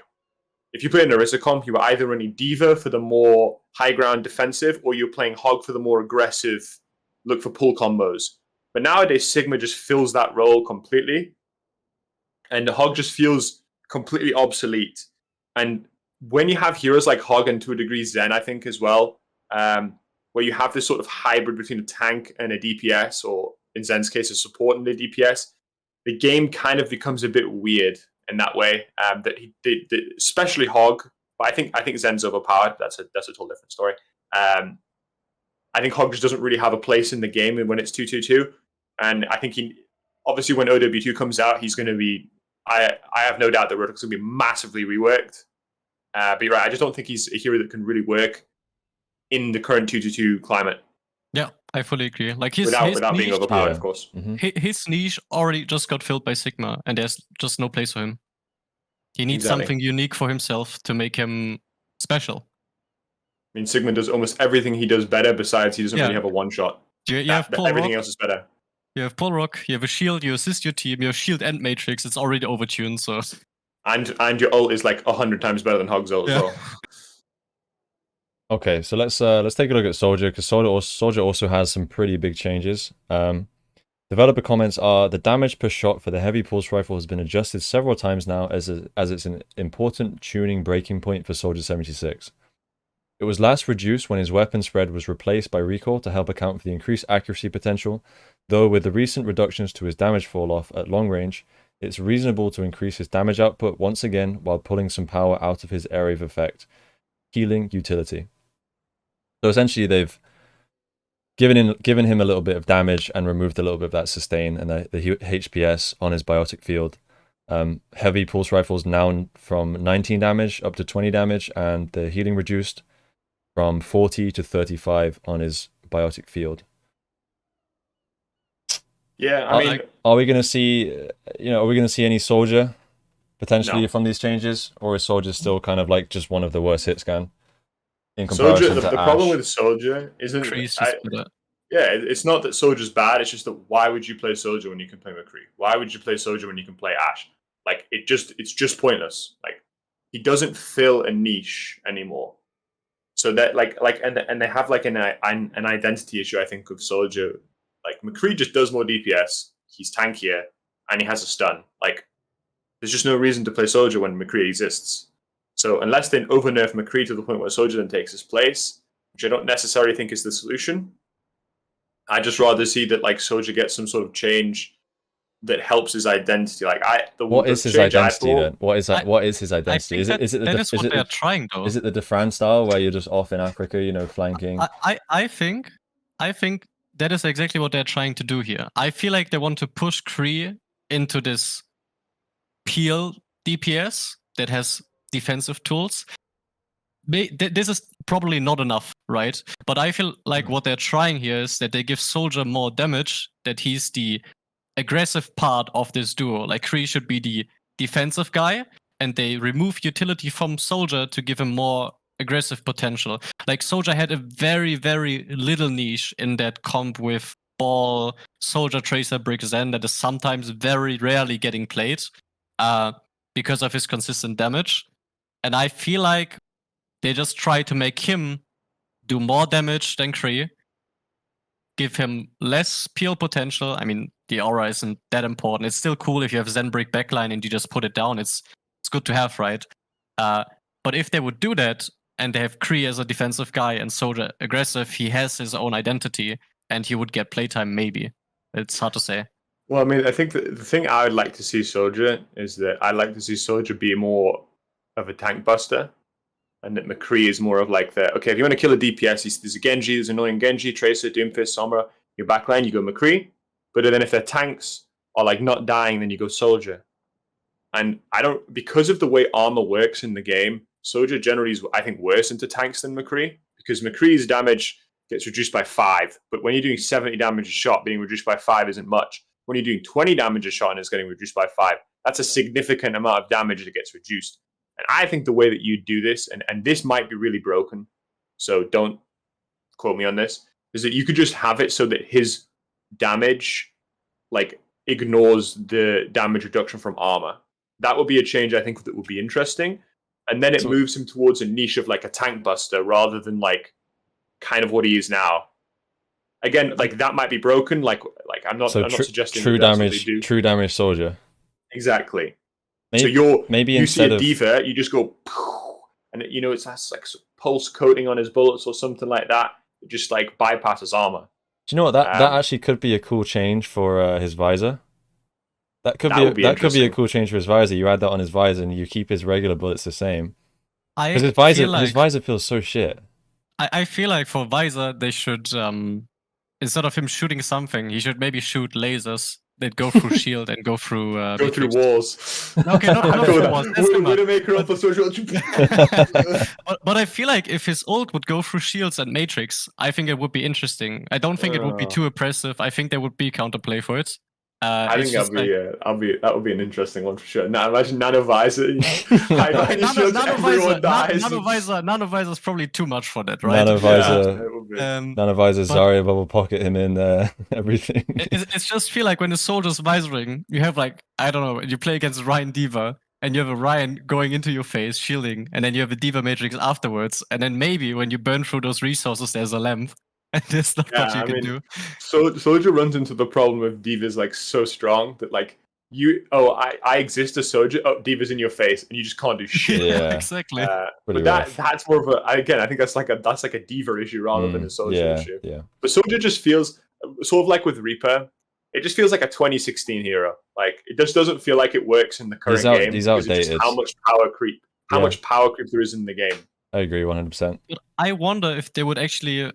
S2: if you play an Orisa comp, you were either running Diva for the more high ground defensive, or you're playing Hog for the more aggressive. Look for pull combos. But nowadays, Sigma just fills that role completely. And the Hog just feels completely obsolete. And when you have heroes like Hog and to a degree Zen, I think as well, where you have this sort of hybrid between a tank and a DPS, or in Zen's case, a support and a DPS, the game kind of becomes a bit weird in that way. Especially Hog, but I think Zen's overpowered. That's a totally different story. I think Hog just doesn't really have a place in the game when it's 2-2-2. And I think obviously when OW2 comes out, he's going to be, I have no doubt that Roadhog's going to be massively reworked. But you're right, I just don't think he's a hero that can really work in the current 2-2-2 climate.
S3: Yeah, I fully agree. Like
S2: without being overpowered, of course.
S1: Mm-hmm.
S3: His niche already just got filled by Sigma, and there's just no place for him. He needs something unique for himself to make him special.
S2: I mean, Sigma does almost everything he does better, besides he doesn't really have a one-shot. Everything else is better.
S3: You have Pull Rock, you have a shield, you assist your team, you have shield and matrix, it's already overtuned, so...
S2: And your ult is like 100 times better than Hog's ult as well.
S1: Okay, so let's take a look at Soldier, because Soldier also has some pretty big changes. Developer comments are, the damage per shot for the heavy pulse rifle has been adjusted several times now as it's an important tuning breaking point for Soldier 76. It was last reduced when his weapon spread was replaced by recoil to help account for the increased accuracy potential, though with the recent reductions to his damage fall-off at long range, it's reasonable to increase his damage output once again while pulling some power out of his area of effect. Healing utility. So essentially they've given him a little bit of damage and removed a little bit of that sustain and the HPS on his biotic field. Heavy pulse rifles now from 19 damage up to 20 damage, and the healing reduced from 40 to 35 on his biotic field.
S2: Yeah, I mean,
S1: are we going to see, any Soldier potentially from these changes, or is Soldier still kind of like just one of the worst hitscan in comparison
S2: Soldier,
S1: to
S2: the problem with Soldier isn't it's not that Soldier's bad, it's just that why would you play Soldier when you can play McCree? Why would you play Soldier when you can play Ashe? Like it's just pointless. Like he doesn't fill a niche anymore. So that and they have like an identity issue, I think, with Soldier. Like McCree just does more DPS, he's tankier, and he has a stun. Like there's just no reason to play Soldier when McCree exists. So unless they over-nerf McCree to the point where Soldier then takes his place, which I don't necessarily think is the solution, I'd just rather see that like Soldier gets some sort of change that helps his identity. Like
S1: what is his identity then? What is his identity? Is it
S3: what they're trying though?
S1: Is it the Defran style where you're just off in Africa, flanking?
S3: I think that is exactly what they're trying to do here. I feel like they want to push Kree into this peel DPS that has defensive tools. This is probably not enough, right? But I feel like what they're trying here is that they give Soldier more damage, that he's the aggressive part of this duo. Like Kree should be the defensive guy, and they remove utility from Soldier to give him more aggressive potential. Like Soldier had a very, very little niche in that comp with Ball, Soldier, Tracer, Brick, Zen that is sometimes very rarely getting played because of his consistent damage. And I feel like they just try to make him do more damage than Kree, give him less peel potential. I mean, the aura isn't that important. It's still cool if you have Zen Brick backline and you just put it down. It's good to have, right? But if they would do that and they have Kree as a defensive guy and Soldier aggressive, he has his own identity and he would get playtime maybe. It's hard to say.
S2: Well, I mean, I think the thing I would like to see Soldier is that I'd like to see Soldier be more of a tank buster, and that McCree is more of like the, okay, if you want to kill a DPS, there's a Genji, there's annoying Genji, Tracer, Doomfist, Sombra, your backline, you go McCree. But then if their tanks are like not dying, then you go Soldier. And I don't, because of the way armor works in the game, Soldier generally is, I think, worse into tanks than McCree, because McCree's damage gets reduced by 5. But when you're doing 70 damage a shot, being reduced by 5 isn't much. When you're doing 20 damage a shot and it's getting reduced by 5, that's a significant amount of damage that gets reduced. And I think the way that you do this, and this might be really broken, so don't quote me on this, is that you could just have it so that his damage like ignores the damage reduction from armor. That would be a change I think that would be interesting. And then it moves him towards a niche of like a tank buster rather than like kind of what he is now. Again, like that might be broken. Like I'm not suggesting
S1: true damage Soldier.
S2: Exactly.
S1: Maybe,
S2: so you see a
S1: of
S2: D.Va, you just go, and you know it's like pulse coating on his bullets or something like that. It just like bypasses armor.
S1: Do you know what that actually could be a cool change for his visor? That could be a cool change for his visor. You add that on his visor and you keep his regular bullets the same. Because his visor feels so shit.
S3: I feel like for visor they should instead of him shooting something, he should maybe shoot lasers that go through shield and go through
S2: through walls.
S3: Okay, not through walls. But I feel like if his ult would go through shields and matrix, I think it would be interesting. I don't think it would be too oppressive. I think there would be counterplay for it.
S2: I think that would be an interesting one for sure. Now imagine Nano Visor.
S3: Nano Visor is probably too much for that, right?
S1: Nano Visor, Zarya bubble pocket him in everything.
S3: It's just feel like when the Soldier's visoring, you have like, I don't know, you play against Ryan D.Va, and you have a Ryan going into your face, shielding, and then you have a D.Va Matrix afterwards, and then maybe when you burn through those resources, there's a lamp. And there's not much you can do.
S2: So Soldier runs into the problem of D.Va's like so strong that like I exist as Soldier. Oh, D.Va's in your face, and you just can't do shit.
S1: Yeah,
S3: exactly.
S2: But that's more of a, again, I think that's like a D.Va issue rather than a Soldier issue.
S1: Yeah.
S2: But Soldier just feels sort of like with Reaper. It just feels like a 2016 hero. Like it just doesn't feel like it works in the current game.
S1: He's outdated.
S2: How much power creep there is in the game.
S1: I agree 100%.
S3: But I wonder if they would actually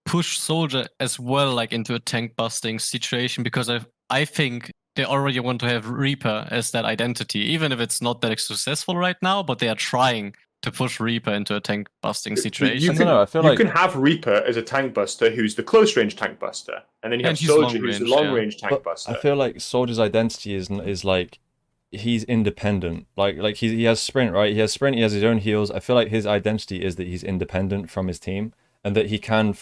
S3: push Soldier as well, like into a tank busting situation, because I think they already want to have Reaper as that identity, even if it's not that successful right now. But they are trying to push Reaper into a tank busting situation.
S2: You can have Reaper as a tank buster who's the close range tank buster, and then you have Soldier who's the long range tank buster.
S1: I feel like Soldier's identity is like he's independent. Like he has sprint, right? He has his own heals. I feel like his identity is that he's independent from his team, and that he can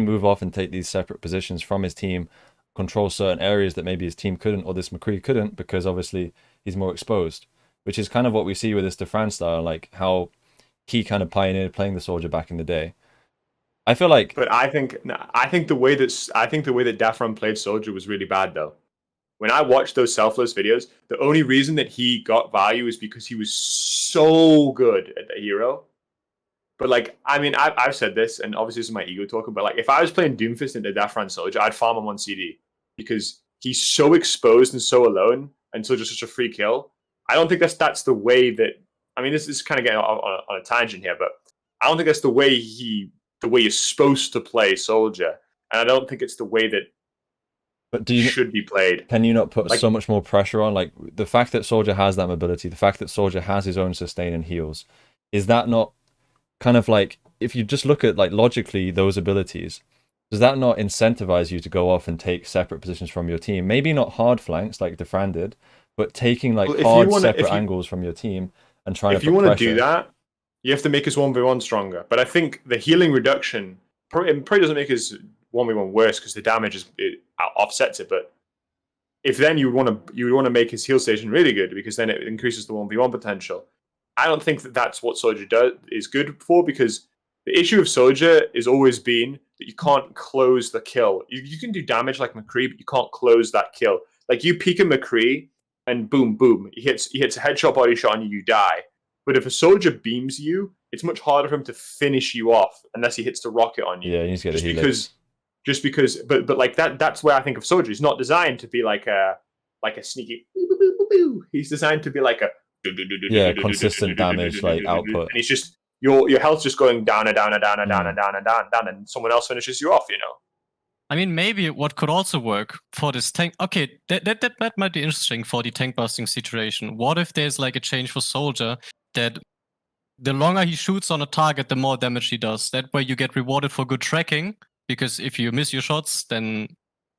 S1: move off and take these separate positions from his team, control certain areas that maybe his team couldn't, or this McCree couldn't, because obviously he's more exposed, which is kind of what we see with this Defran style, like how he kind of pioneered playing the Soldier back in the day. I feel like,
S2: but I think the way that Defran played Soldier was really bad though. When I watched those selfless videos, the only reason that he got value is because he was so good at the hero. But like, I mean, I've said this, and obviously this is my ego talking, but like, if I was playing Doomfist into Defran Soldier, I'd farm him on CD because he's so exposed and so alone, and so just such a free kill. I don't think that's the way that. I mean, this is kind of getting on a tangent here, but I don't think that's the way you're supposed to play Soldier, and I don't think it's the way that.
S1: But
S2: should be played.
S1: Can you not put so much more pressure on, like the fact that Soldier has that mobility, the fact that Soldier has his own sustain and heals? Is that not kind of like, if you just look at like logically those abilities, does that not incentivize you to go off and take separate positions from your team? Maybe not hard flanks like Defran did, but taking like separate angles from your team and trying to put pressure.
S2: If you want to do that, You have to make his 1v1 stronger. But I think the healing reduction probably doesn't make his 1v1 worse because the damage it offsets it. But if then you want to make his heal station really good because then it increases the 1v1 potential. I don't think that's what Soldier is good for, because the issue of Soldier has always been that you can't close the kill. You can do damage like McCree, but you can't close that kill. Like you peek a McCree and boom, boom, he hits a headshot body shot on you, you die. But if a Soldier beams you, it's much harder for him to finish you off unless he hits the rocket on you.
S1: Yeah, you need to get the helix.
S2: Just because, but like that's where I think of Soldier. He's not designed to be like a sneaky. He's designed to be like a
S1: consistent damage like output.
S2: And he's just your health's just going down and down and down and down and down and down and down, and someone else finishes you off.
S3: I mean, maybe what could also work for this tank. Okay, that might be interesting for the tank busting situation. What if there's like a change for Soldier that the longer he shoots on a target, the more damage he does. That way you get rewarded for good tracking, because if you miss your shots, then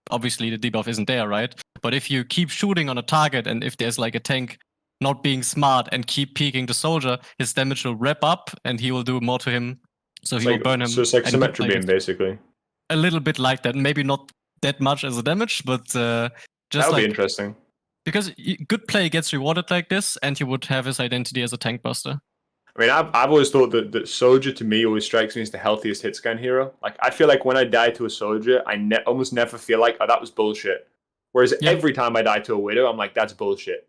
S3: obviously the debuff isn't there, right? But if you keep shooting on a target, and if there's like a tank not being smart and keep peeking the Soldier, his damage will wrap up and he will do more to him. So he will burn him.
S2: So it's like symmetry beam, basically.
S3: A little bit like that. Maybe not that much as a damage, but just
S2: that would be interesting.
S3: Because good play gets rewarded like this, and he would have his identity as a tank buster.
S2: I mean, I've always thought that Soldier to me always strikes me as the healthiest hitscan hero. Like, I feel like when I die to a Soldier, I almost never feel like, oh, that was bullshit. Whereas every time I die to a Widow, I'm like, that's bullshit.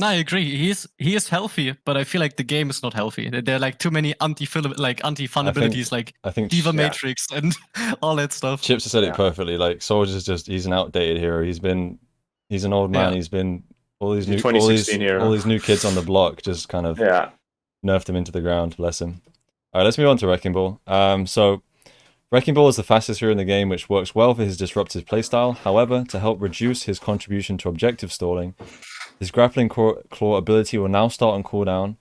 S3: No, I agree. He is healthy, but I feel like the game is not healthy. There are like too many anti-fun abilities, like Diva Matrix and all that stuff.
S1: Chipsa said it perfectly. Like Soldier's he's an outdated hero. He's an old man. He's been all these new kids on the block just kind of nerfed him into the ground. Bless him. All right, let's move on to Wrecking Ball. So Wrecking Ball is the fastest hero in the game, which works well for his disruptive playstyle. However, to help reduce his contribution to objective stalling, his grappling claw ability will now start on cooldown.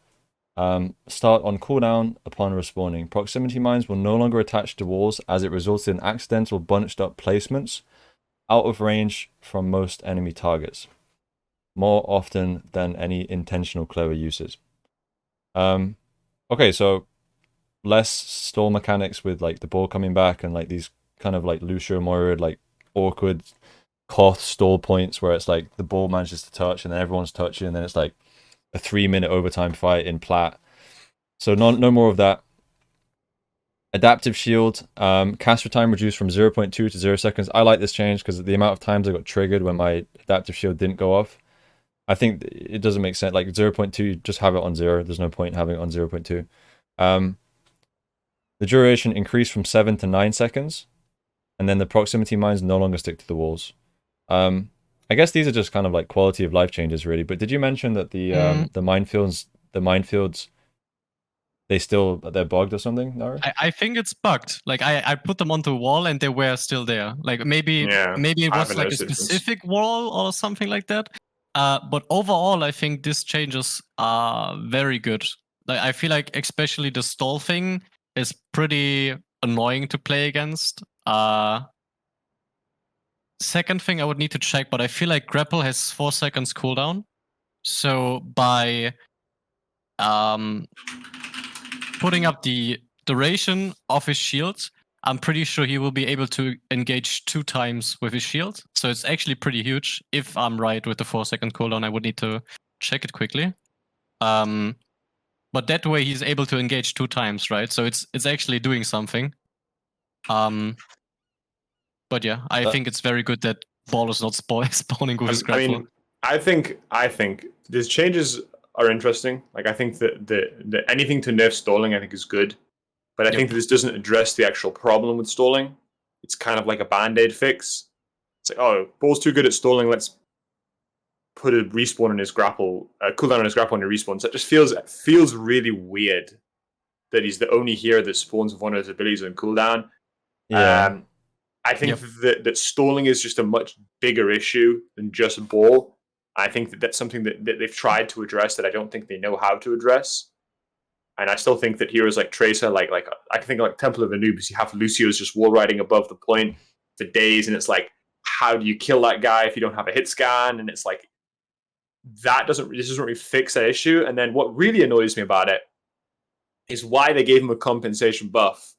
S1: Upon respawning. Proximity mines will no longer attach to walls, as it results in accidental bunched up placements out of range from most enemy targets, more often than any intentional clever uses. Okay, so less stall mechanics with like the ball coming back and like these kind of like Lucio Moira like awkward Koth stall points where it's like the ball manages to touch and then everyone's touching and then it's like a 3-minute overtime fight in plat. So no more of that. Adaptive shield, caster time reduced from 0.2 to 0 seconds. I like this change because the amount of times I got triggered when my adaptive shield didn't go off. I think it doesn't make sense. Like 0.2, just have it on 0. There's no point in having it on 0.2. The duration increased from 7 to 9 seconds. And then the proximity mines no longer stick to the walls. I guess these are just kind of like quality of life changes, really. But did you mention that the minefields, they're bugged or something, Naru?
S3: I think it's bugged. Like I put them onto a wall and they were still there. Like maybe it was like a specific wall or something like that. But overall, I think these changes are very good. Like I feel like especially the stall thing is pretty annoying to play against. Second thing I would need to check, but I feel like grapple has 4 seconds cooldown. So by putting up the duration of his shield, I'm pretty sure he will be able to engage 2 times with his shield. So it's actually pretty huge. If I'm right with the 4-second cooldown, I would need to check it quickly. But that way he's able to engage 2 times, right? So it's actually doing something. But yeah, I think it's very good that Ball is not spawning with his grapple.
S2: I mean, I think these changes are interesting. Like I think that anything to nerf stalling I think is good. But I think that this doesn't address the actual problem with stalling. It's kind of like a band-aid fix. It's like, oh, Ball's too good at stalling, let's put a respawn on his grapple, cooldown on his grapple on your respawn. So it just feels really weird that he's the only hero that spawns with one of his abilities on cooldown. Yeah. I think that stalling is just a much bigger issue than just Ball. I think that that's something that they've tried to address that I don't think they know how to address. And I still think that heroes like Tracer, like I think like Temple of Anubis, you have Lucio's just wall riding above the point for days, and it's like, how do you kill that guy if you don't have a hit scan? And it's like, this doesn't really fix that issue. And then what really annoys me about it is why they gave him a compensation buff.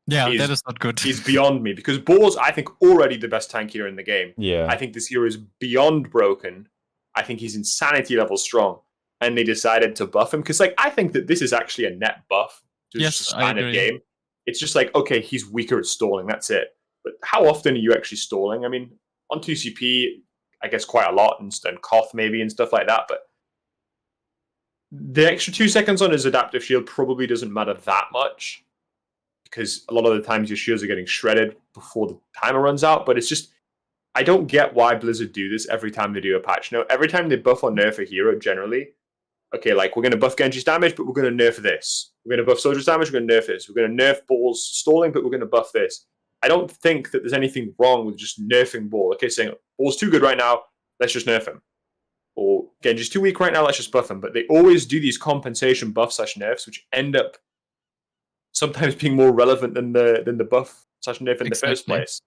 S3: Yeah, that is not good.
S2: Is beyond me, because Ball's, I think, already the best tank hero in the game.
S1: Yeah.
S2: I think this hero is beyond broken. I think he's insanity level strong. And they decided to buff him because, like, I think that this is actually a net buff to just a standard game. It's just like, okay, he's weaker at stalling. That's it. But how often are you actually stalling? I mean, on 2CP, I guess quite a lot, and Koth maybe and stuff like that. But the extra 2 seconds on his adaptive shield probably doesn't matter that much, because a lot of the times your shields are getting shredded before the timer runs out. But it's just, I don't get why Blizzard do this every time they do a patch. No, every time they buff or nerf a hero, generally, okay, like, we're going to buff Genji's damage, but we're going to nerf this. We're going to buff Soldier's damage, we're going to nerf this. We're going to nerf Ball's stalling, but we're going to buff this. I don't think that there's anything wrong with just nerfing Ball. Okay, saying, Ball's too good right now, let's just nerf him. Or Genji's too weak right now, let's just buff him. But they always do these compensation buff/nerfs, which end up sometimes being more relevant than the buff/nerf in the first place.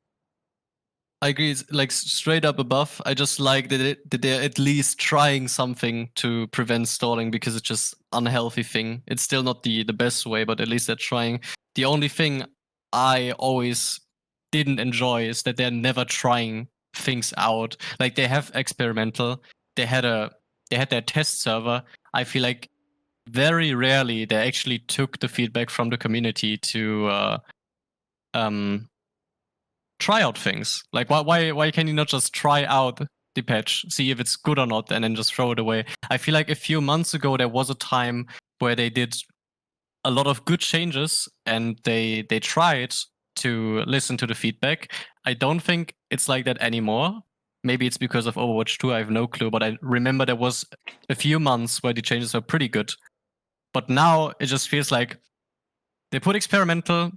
S3: I agree. It's like straight up a buff. I just like that they're at least trying something to prevent stalling, because it's just unhealthy thing. It's still not the best way, but at least they're trying. The only thing I always didn't enjoy is that they're never trying things out. Like, they have experimental. They had their test server. I feel like very rarely they actually took the feedback from the community to try out things. Like, why can you not just try out the patch, see if it's good or not, and then just throw it away? I feel like a few months ago there was a time where they did a lot of good changes and they tried to listen to the feedback. I don't think it's like that anymore. Maybe it's because of Overwatch 2, I have no clue, but I remember there was a few months where the changes were pretty good. But now it just feels like they put experimental,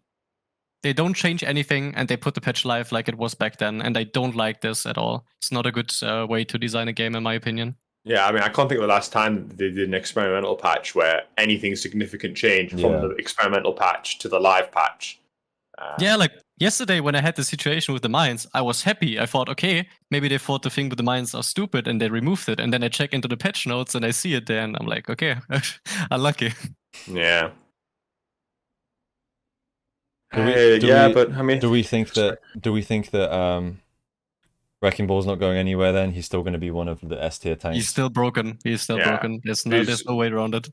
S3: they don't change anything, and they put the patch live like it was back then. And I don't like this at all. It's not a good way to design a game, in my opinion.
S2: Yeah, I mean, I can't think of the last time they did an experimental patch where anything significant changed from the experimental patch to the live patch.
S3: Yeah, like yesterday when I had the situation with the mines, I was happy. I thought, okay, maybe they thought the thing with the mines are stupid and they removed it. And then I check into the patch notes and I see it there and I'm like, okay, unlucky.
S2: Yeah.
S1: But I mean, do we think that Wrecking Ball's not going anywhere? Then he's still going to be one of the S tier tanks.
S3: He's still broken. Broken. There's no way around it.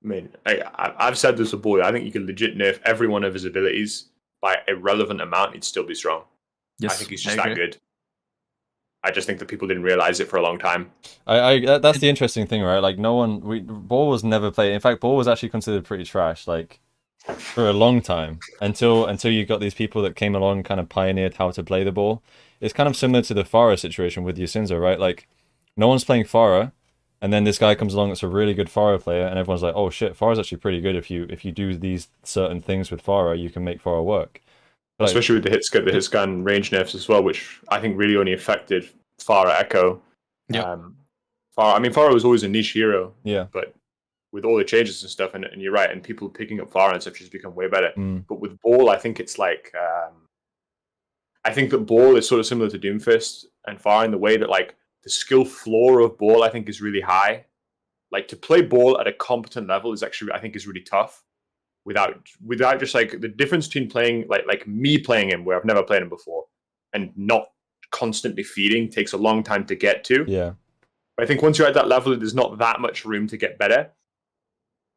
S2: I mean, I've said this before. I think you can legit nerf every one of his abilities by a relevant amount. He'd still be strong.
S3: Yes,
S2: I think he's just that good. I just think that people didn't realize it for a long time.
S1: That's the interesting thing, right? Like, Ball was never played. In fact, Ball was actually considered pretty trash, like, for a long time, until you got these people that came along and kind of pioneered how to play the Ball. It's kind of similar to the Pharah situation with Yasinza, right? Like, no one's playing Pharah, and then this guy comes along that's a really good Pharah player, and everyone's like, oh shit, Pharah's actually pretty good. If you do these certain things with Pharah, you can make Pharah work.
S2: But especially with the hitscan range nerfs as well, which I think really only affected Pharah Echo.
S3: Yeah.
S2: Pharah was always a niche hero.
S1: Yeah.
S2: But with all the changes and stuff, and you're right, and people picking up Pharah and stuff, she's become way better.
S1: Mm.
S2: But with Ball, I think it's like, I think that Ball is sort of similar to Doomfist and Pharah in the way that, like, the skill floor of Ball, I think, is really high. Like, to play Ball at a competent level is actually, I think, is really tough. Without just, like, the difference between playing, like me playing him, where I've never played him before, and not constantly feeding takes a long time to get to.
S1: Yeah.
S2: But I think once you're at that level, there's not that much room to get better.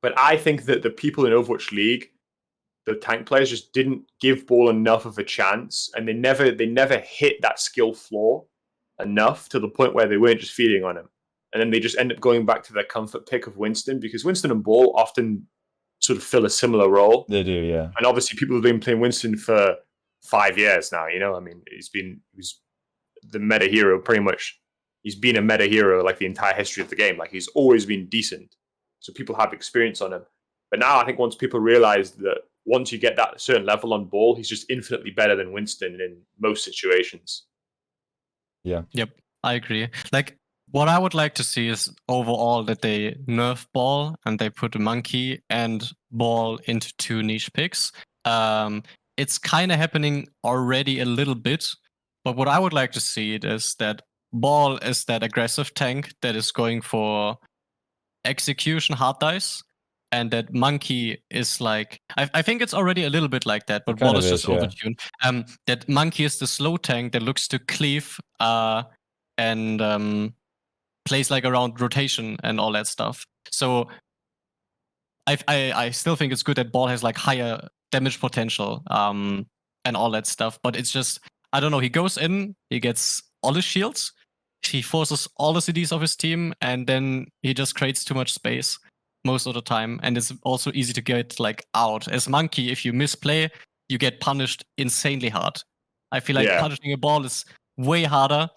S2: But I think that the people in Overwatch League, the tank players, just didn't give Ball enough of a chance, and they never hit that skill floor enough to the point where they weren't just feeding on him. And then they just end up going back to their comfort pick of Winston, because Winston and Ball often sort of fill a similar role.
S1: They do, yeah.
S2: And obviously people have been playing Winston for 5 years now, you know? I mean, he was the meta hero pretty much. He's been a meta hero like the entire history of the game. Like, he's always been decent. So people have experience on him. But now I think once people realize that once you get that certain level on Ball, he's just infinitely better than Winston in most situations.
S1: Yeah.
S3: Yep, I agree. Like, what I would like to see is overall that they nerf Ball and they put Monkey and Ball into 2 niche picks. It's kind of happening already a little bit, but what I would like to see is that Ball is that aggressive tank that is going for execution hard dice, and that Monkey is like I think it's already a little bit like that, but Ball is just overtuned. That Monkey is the slow tank that looks to cleave and plays like around rotation and all that stuff. So I still think it's good that Ball has like higher damage potential and all that stuff, but it's just I don't know. He goes in, he gets all his shields, he forces all the CDs of his team, and then he just creates too much space most of the time, and it's also easy to get like out. As Monkey, if you misplay, you get punished insanely hard. I feel like punishing a Ball is way harder,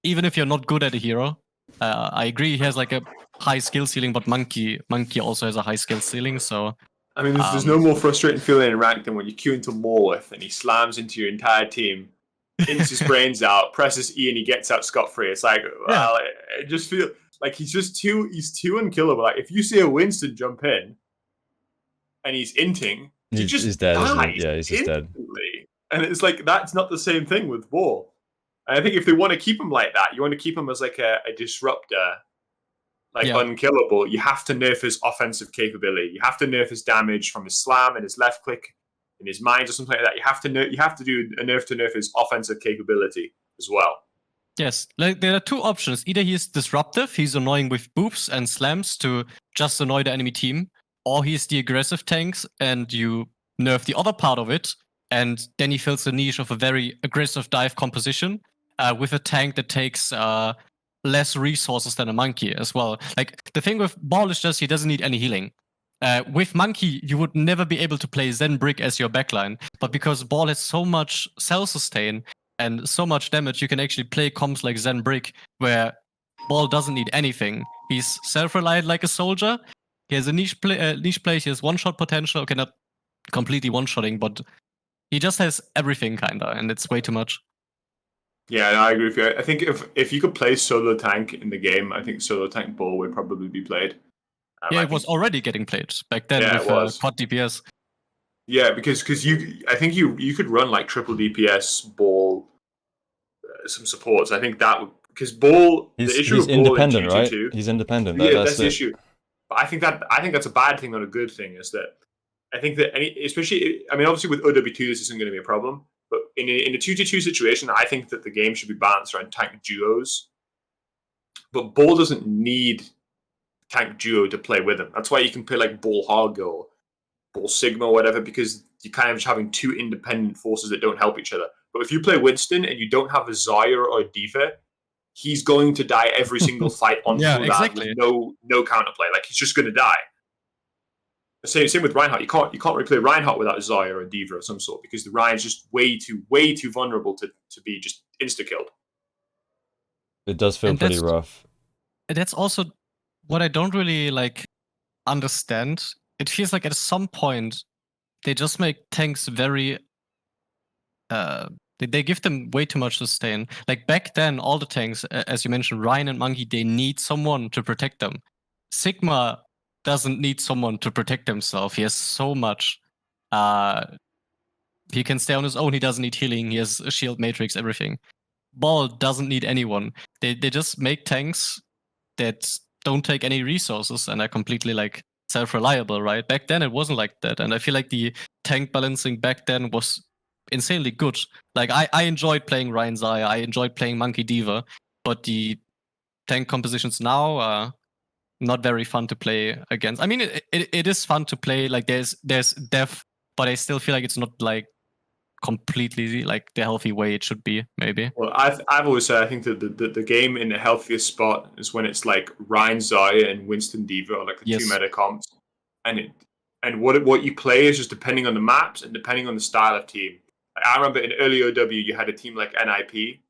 S3: even if you're not good at a hero. I agree he has like a high skill ceiling, but Monkey also has a high skill ceiling, so...
S2: I mean, there's no more frustrating feeling in ranked than when you queue into Morwith and he slams into your entire team, ints his brains out, presses E, and he gets out scot-free. It's like, well, I just feel like he's too unkillable. Like, if you see a Winston jump in and he's inting,
S1: he's dead, isn't he? Yeah, he's just dead.
S2: And it's like, that's not the same thing with Ball. And I think if they want to keep him like that, you want to keep him as like a disruptor, unkillable. You have to nerf his offensive capability. You have to nerf his damage from his slam and his left click and his mines or something like that. You have to do a nerf to nerf his offensive capability as well.
S3: Yes, like there are two options. Either he's disruptive, he's annoying with boofs and slams to just annoy the enemy team, or he's the aggressive tanks and you nerf the other part of it, and then he fills the niche of a very aggressive dive composition with a tank that takes less resources than a Monkey as well. Like, the thing with Ball is just he doesn't need any healing. With Monkey, you would never be able to play Zen Brick as your backline, but because Ball has so much self-sustain and so much damage, you can actually play comps like Zen Brick, where Ball doesn't need anything. He's self-reliant like a soldier. He has a niche play. He has one-shot potential. Okay, not completely one-shotting, but he just has everything, kinda, and it's way too much.
S2: Yeah, I agree with you. I think if you could play solo tank in the game, I think solo tank Ball would probably be played.
S3: It was already getting played back then with quad DPS.
S2: Yeah, because I think you could run like triple DPS Ball, some supports. I think that because Ball the issue
S1: he's
S2: with Ball
S1: independent,
S2: in
S1: right?
S2: GT2,
S1: He's independent.
S2: That's the issue. But I think that's a bad thing, not a good thing. Is that I think that especially obviously with OW2 this isn't going to be a problem. But in a 2-2 situation, I think that the game should be balanced around tank duos. But Ball doesn't need tank duo to play with him. That's why you can play like Ball Hog or Ball Sigma or whatever, because you're kind of just having two independent forces that don't help each other. But if you play Winston and you don't have a Zarya or a D.Va, he's going to die every single fight on cooldown with no counterplay. Like, he's just going to die. Same with Reinhardt. You can't replay Reinhardt without a Zarya or a D.Va of some sort, because the Ryan's just way too vulnerable to be just insta-killed.
S1: It does feel pretty rough.
S3: That's also what I don't really understand. It feels like at some point they just make tanks very they give them way too much sustain. Like, back then, all the tanks, as you mentioned, Ryan and Monkey, they need someone to protect them. Sigma doesn't need someone to protect himself. He has so much. He can stay on his own. He doesn't need healing. He has a shield matrix, everything. Ball doesn't need anyone. They just make tanks that don't take any resources and are completely self-reliable, right? Back then it wasn't like that, and I feel like the tank balancing back then was insanely good. Like, I enjoyed playing Ryan Zarya, I enjoyed playing Monkey D.Va, but the tank compositions now are not very fun to play against. I mean, it is fun to play. Like, there's depth, but I still feel like it's not completely the healthy way it should be. Maybe.
S2: Well, I've always said I think that the game in the healthiest spot is when it's like Ryan Zarya and Winston D.Va, or the two meta comps, and what you play is just depending on the maps and depending on the style of team. I remember in early OW you had a team like NIP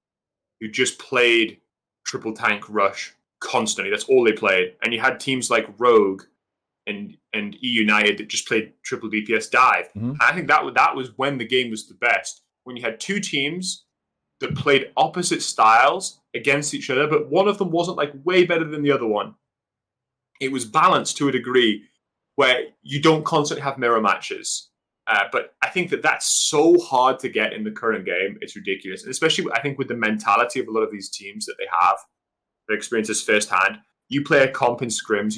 S2: who just played triple tank rush constantly. That's all they played. And you had teams like Rogue and E United that just played triple DPS dive. Mm-hmm. I think that was when the game was the best. When you had two teams that played opposite styles against each other, but one of them wasn't way better than the other one. It was balanced to a degree where you don't constantly have mirror matches. But I think that's so hard to get in the current game. It's ridiculous. And especially, I think, with the mentality of a lot of these teams that they have, their experiences firsthand. You play a comp in scrims,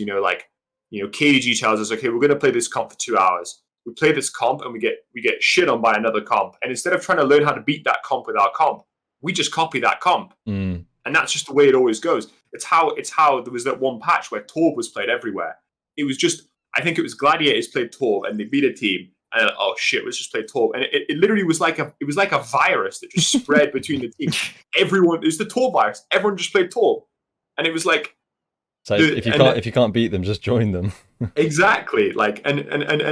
S2: KDG tells us, okay, we're going to play this comp for 2 hours. We play this comp and we get shit on by another comp. And instead of trying to learn how to beat that comp with our comp, we just copy that comp.
S1: Mm.
S2: And that's just the way it always goes. It's how there was that one patch where Torb was played everywhere. It was just, I think it was Gladiators played Torb and they beat a team. And oh shit, let's just play Torb. And it literally was like a virus that just spread between the teams. It was the Torb virus. Everyone just played Torb. And it was like,
S1: so if you can't beat them, just join them.
S2: Exactly. Like, and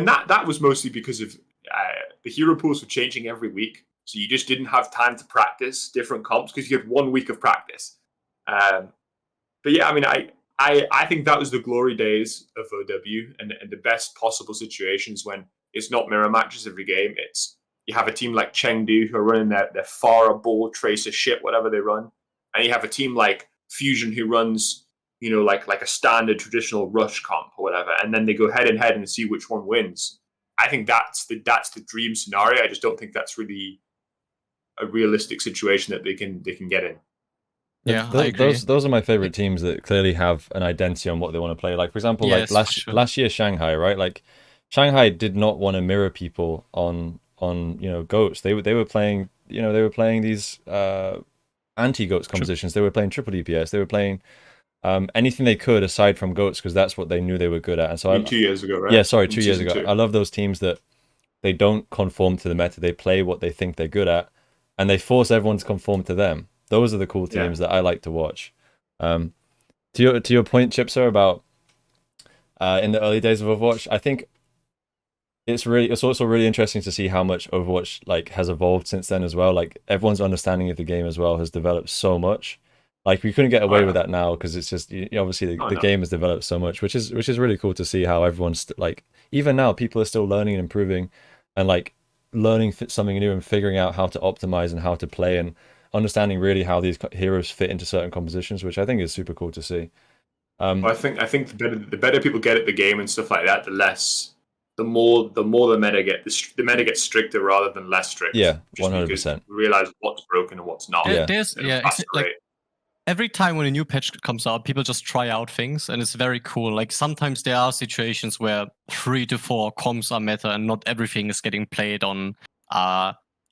S2: that was mostly because of the hero pools were changing every week, so you just didn't have time to practice different comps because you had 1 week of practice. But yeah, I mean, I think that was the glory days of OW and the best possible situations when it's not mirror matches every game. It's you have a team like Chengdu who are running their Farah ball tracer shit, whatever they run, and you have a team like Fusion who runs, like a standard traditional rush comp or whatever, and then they go head and head and see which one wins. I think that's the dream scenario. I just don't think that's really a realistic situation that they can get in.
S3: Yeah, I agree.
S1: Those are my favorite teams that clearly have an identity on what they want to play. Like for example,
S3: Yes,
S1: like last year Shanghai, right? Like Shanghai did not want to mirror people on goats. They were playing these anti-goats compositions. They were playing triple DPS. They were playing anything they could aside from goats because that's what they knew they were good at. And so
S2: 2 years ago, right?
S1: Yeah, sorry, 2 years ago.
S2: 2.
S1: I love those teams that they don't conform to the meta. They play what they think they're good at, and they force everyone to conform to them. Those are the cool teams that I like to watch. To your point, Chipsa, about in the early days of Overwatch, I think it's also really interesting to see how much Overwatch like has evolved since then as well. Like everyone's understanding of the game as well has developed so much. Like we couldn't get away with that now because it's just obviously the game has developed so much, which is really cool to see how everyone's like even now people are still learning and improving and like learning something new and figuring out how to optimize and how to play and understanding really how these heroes fit into certain compositions, which I think is super cool to see.
S2: I think the better people get at the game and stuff like that, the more the meta gets stricter rather than less strict.
S1: Yeah, 100%.
S2: Realize what's broken and what's not.
S3: Like every time when a new patch comes out, people just try out things, and it's very cool. Like sometimes there are situations where 3 to 4 comps are meta, and not everything is getting played on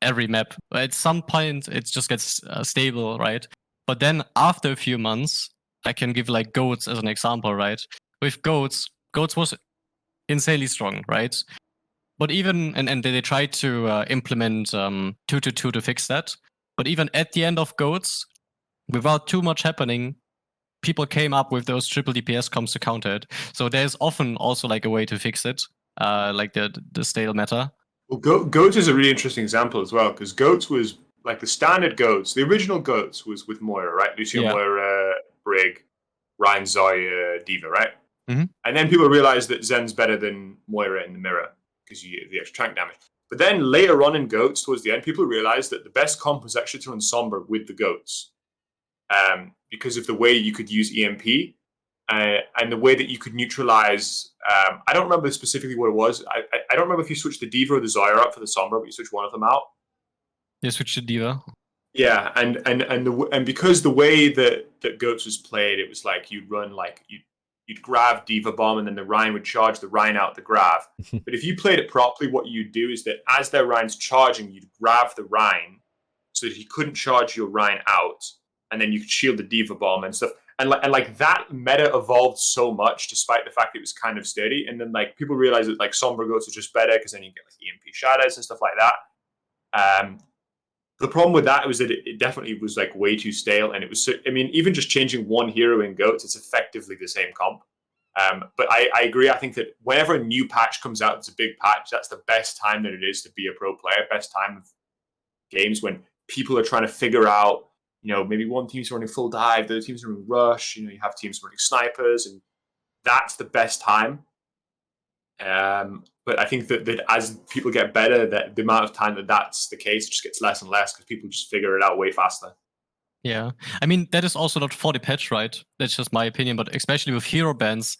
S3: every map. At some point, it just gets stable, right? But then after a few months, I can give like goats as an example, right? With goats was insanely strong, right? But even and they tried to implement 2-2 to fix that. But even at the end of goats, without too much happening, people came up with those triple DPS comps to counter it. So there's often also like a way to fix it, like the stale meta.
S2: Well, goats is a really interesting example as well because goats was like the standard goats. The original goats was with Moira, right? Lucio, Moira, Brig, Ryan, Zarya, Diva, right?
S3: Mm-hmm.
S2: And then people realized that Zen's better than Moira in the mirror because you get the extra tank damage. But then later on in goats, towards the end, people realized that the best comp was actually to run Sombra with the goats. Because of the way you could use EMP and the way that you could neutralize. I don't remember specifically what it was. I don't remember if you switched the Diva or the Zarya up for the Sombra, but you switched one of them out.
S3: Yeah, switch to Diva.
S2: Yeah, and because the way that Goats was played, it was like you'd run like you'd grab Diva Bomb and then the Rhine would charge the Rhine out the grav. But if you played it properly, what you'd do is that as their Rhine's charging, you'd grab the Rhine so that he couldn't charge your Rhine out, and then you could shield the Diva Bomb and stuff. And like that meta evolved so much, despite the fact it was kind of sturdy. And then like people realized that like Sombra Goats are just better because then you get like EMP shadows and stuff like that. The problem with that was that it definitely was like way too stale, and it was. I mean, even just changing one hero in Goats, it's effectively the same comp. But I agree. I think that whenever a new patch comes out, it's a big patch. That's the best time that it is to be a pro player. Best time of games when people are trying to figure out. You know, maybe one team's running full dive, the other team's running rush. You know, you have teams running snipers, and that's the best time. But I think that as people get better, that the amount of time that's the case just gets less and less because people just figure it out way faster.
S3: Yeah, I mean that is also not for the patch, right? That's just my opinion, but especially with hero bans,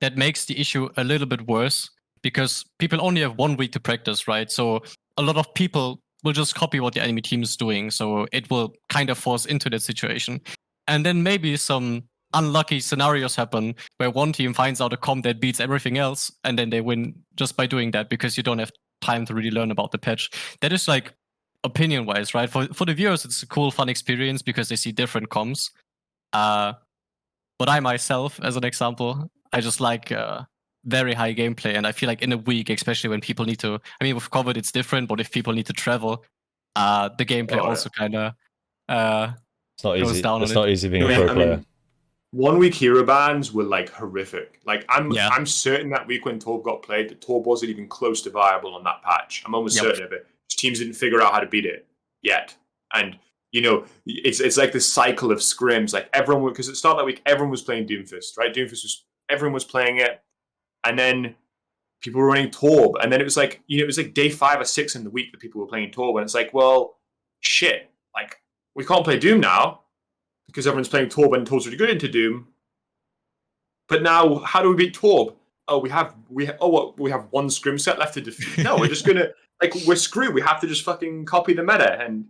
S3: that makes the issue a little bit worse because people only have 1 week to practice, right? So a lot of people will just copy what the enemy team is doing. So it will kind of force into that situation. And then maybe some unlucky scenarios happen where one team finds out a comp that beats everything else, and then they win just by doing that because you don't have time to really learn about the patch. That is like opinion-wise, right? For the viewers, it's a cool, fun experience because they see different comps. But I myself, as an example, I just like very high gameplay, and I feel like in a week, especially when people need to, I mean, with COVID it's different, but if people need to travel, the gameplay also kind of
S1: it's not
S3: goes
S1: easy.
S3: down.
S1: It's not easy being a pro player.
S2: 1 week hero bans were like horrific. Like I'm certain that week when Torb got played, that Torb wasn't even close to viable on that patch. I'm almost certain of it. Teams didn't figure out how to beat it yet, and you know, it's like this cycle of scrims. Like everyone, because at the start of that week, everyone was playing Doomfist, right? Everyone was playing it, and then people were running Torb, and then it was like, you know, it was like day 5 or 6 in the week that people were playing Torb, and it's like, well, shit, like we can't play Doom now because everyone's playing Torb and Torb's really good into Doom. But now, how do we beat Torb? Oh, we have 1 scrim set left to defeat. No, we're just gonna we're screwed. We have to just fucking copy the meta, and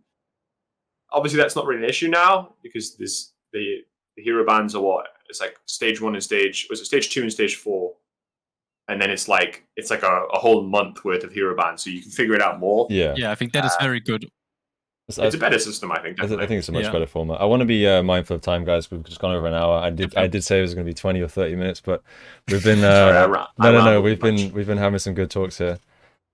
S2: obviously that's not really an issue now because the hero bans are what? It's like stage 1 and stage 2 and stage 4, and then it's like a whole month worth of hero bans, so you can figure it out more.
S3: Yeah, I think that is very good.
S2: It's a better system, I think. Definitely.
S1: I think it's a much better format. I want to be mindful of time, guys. We've just gone over an hour. I did say it was going to be 20 or 30 minutes, but we've been no. We've been having some good talks here.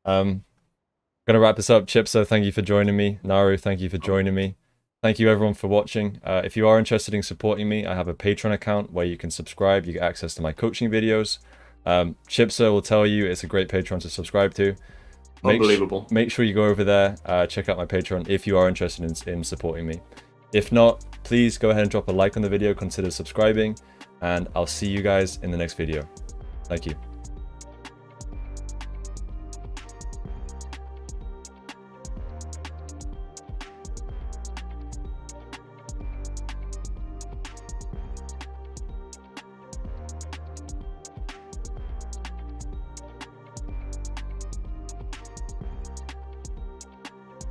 S1: Gonna wrap this up. Chipsa, thank you for joining me. Naru, thank you for joining me. Thank you everyone for watching. If you are interested in supporting me, I have a Patreon account where you can subscribe. You get access to my coaching videos. Chipsa will tell you it's a great Patreon to subscribe to.
S2: Unbelievable.
S1: Make sure you go over there, check out my Patreon if you are interested in supporting me. If not, please go ahead and drop a like on the video, consider subscribing, and I'll see you guys in the next video. Thank you.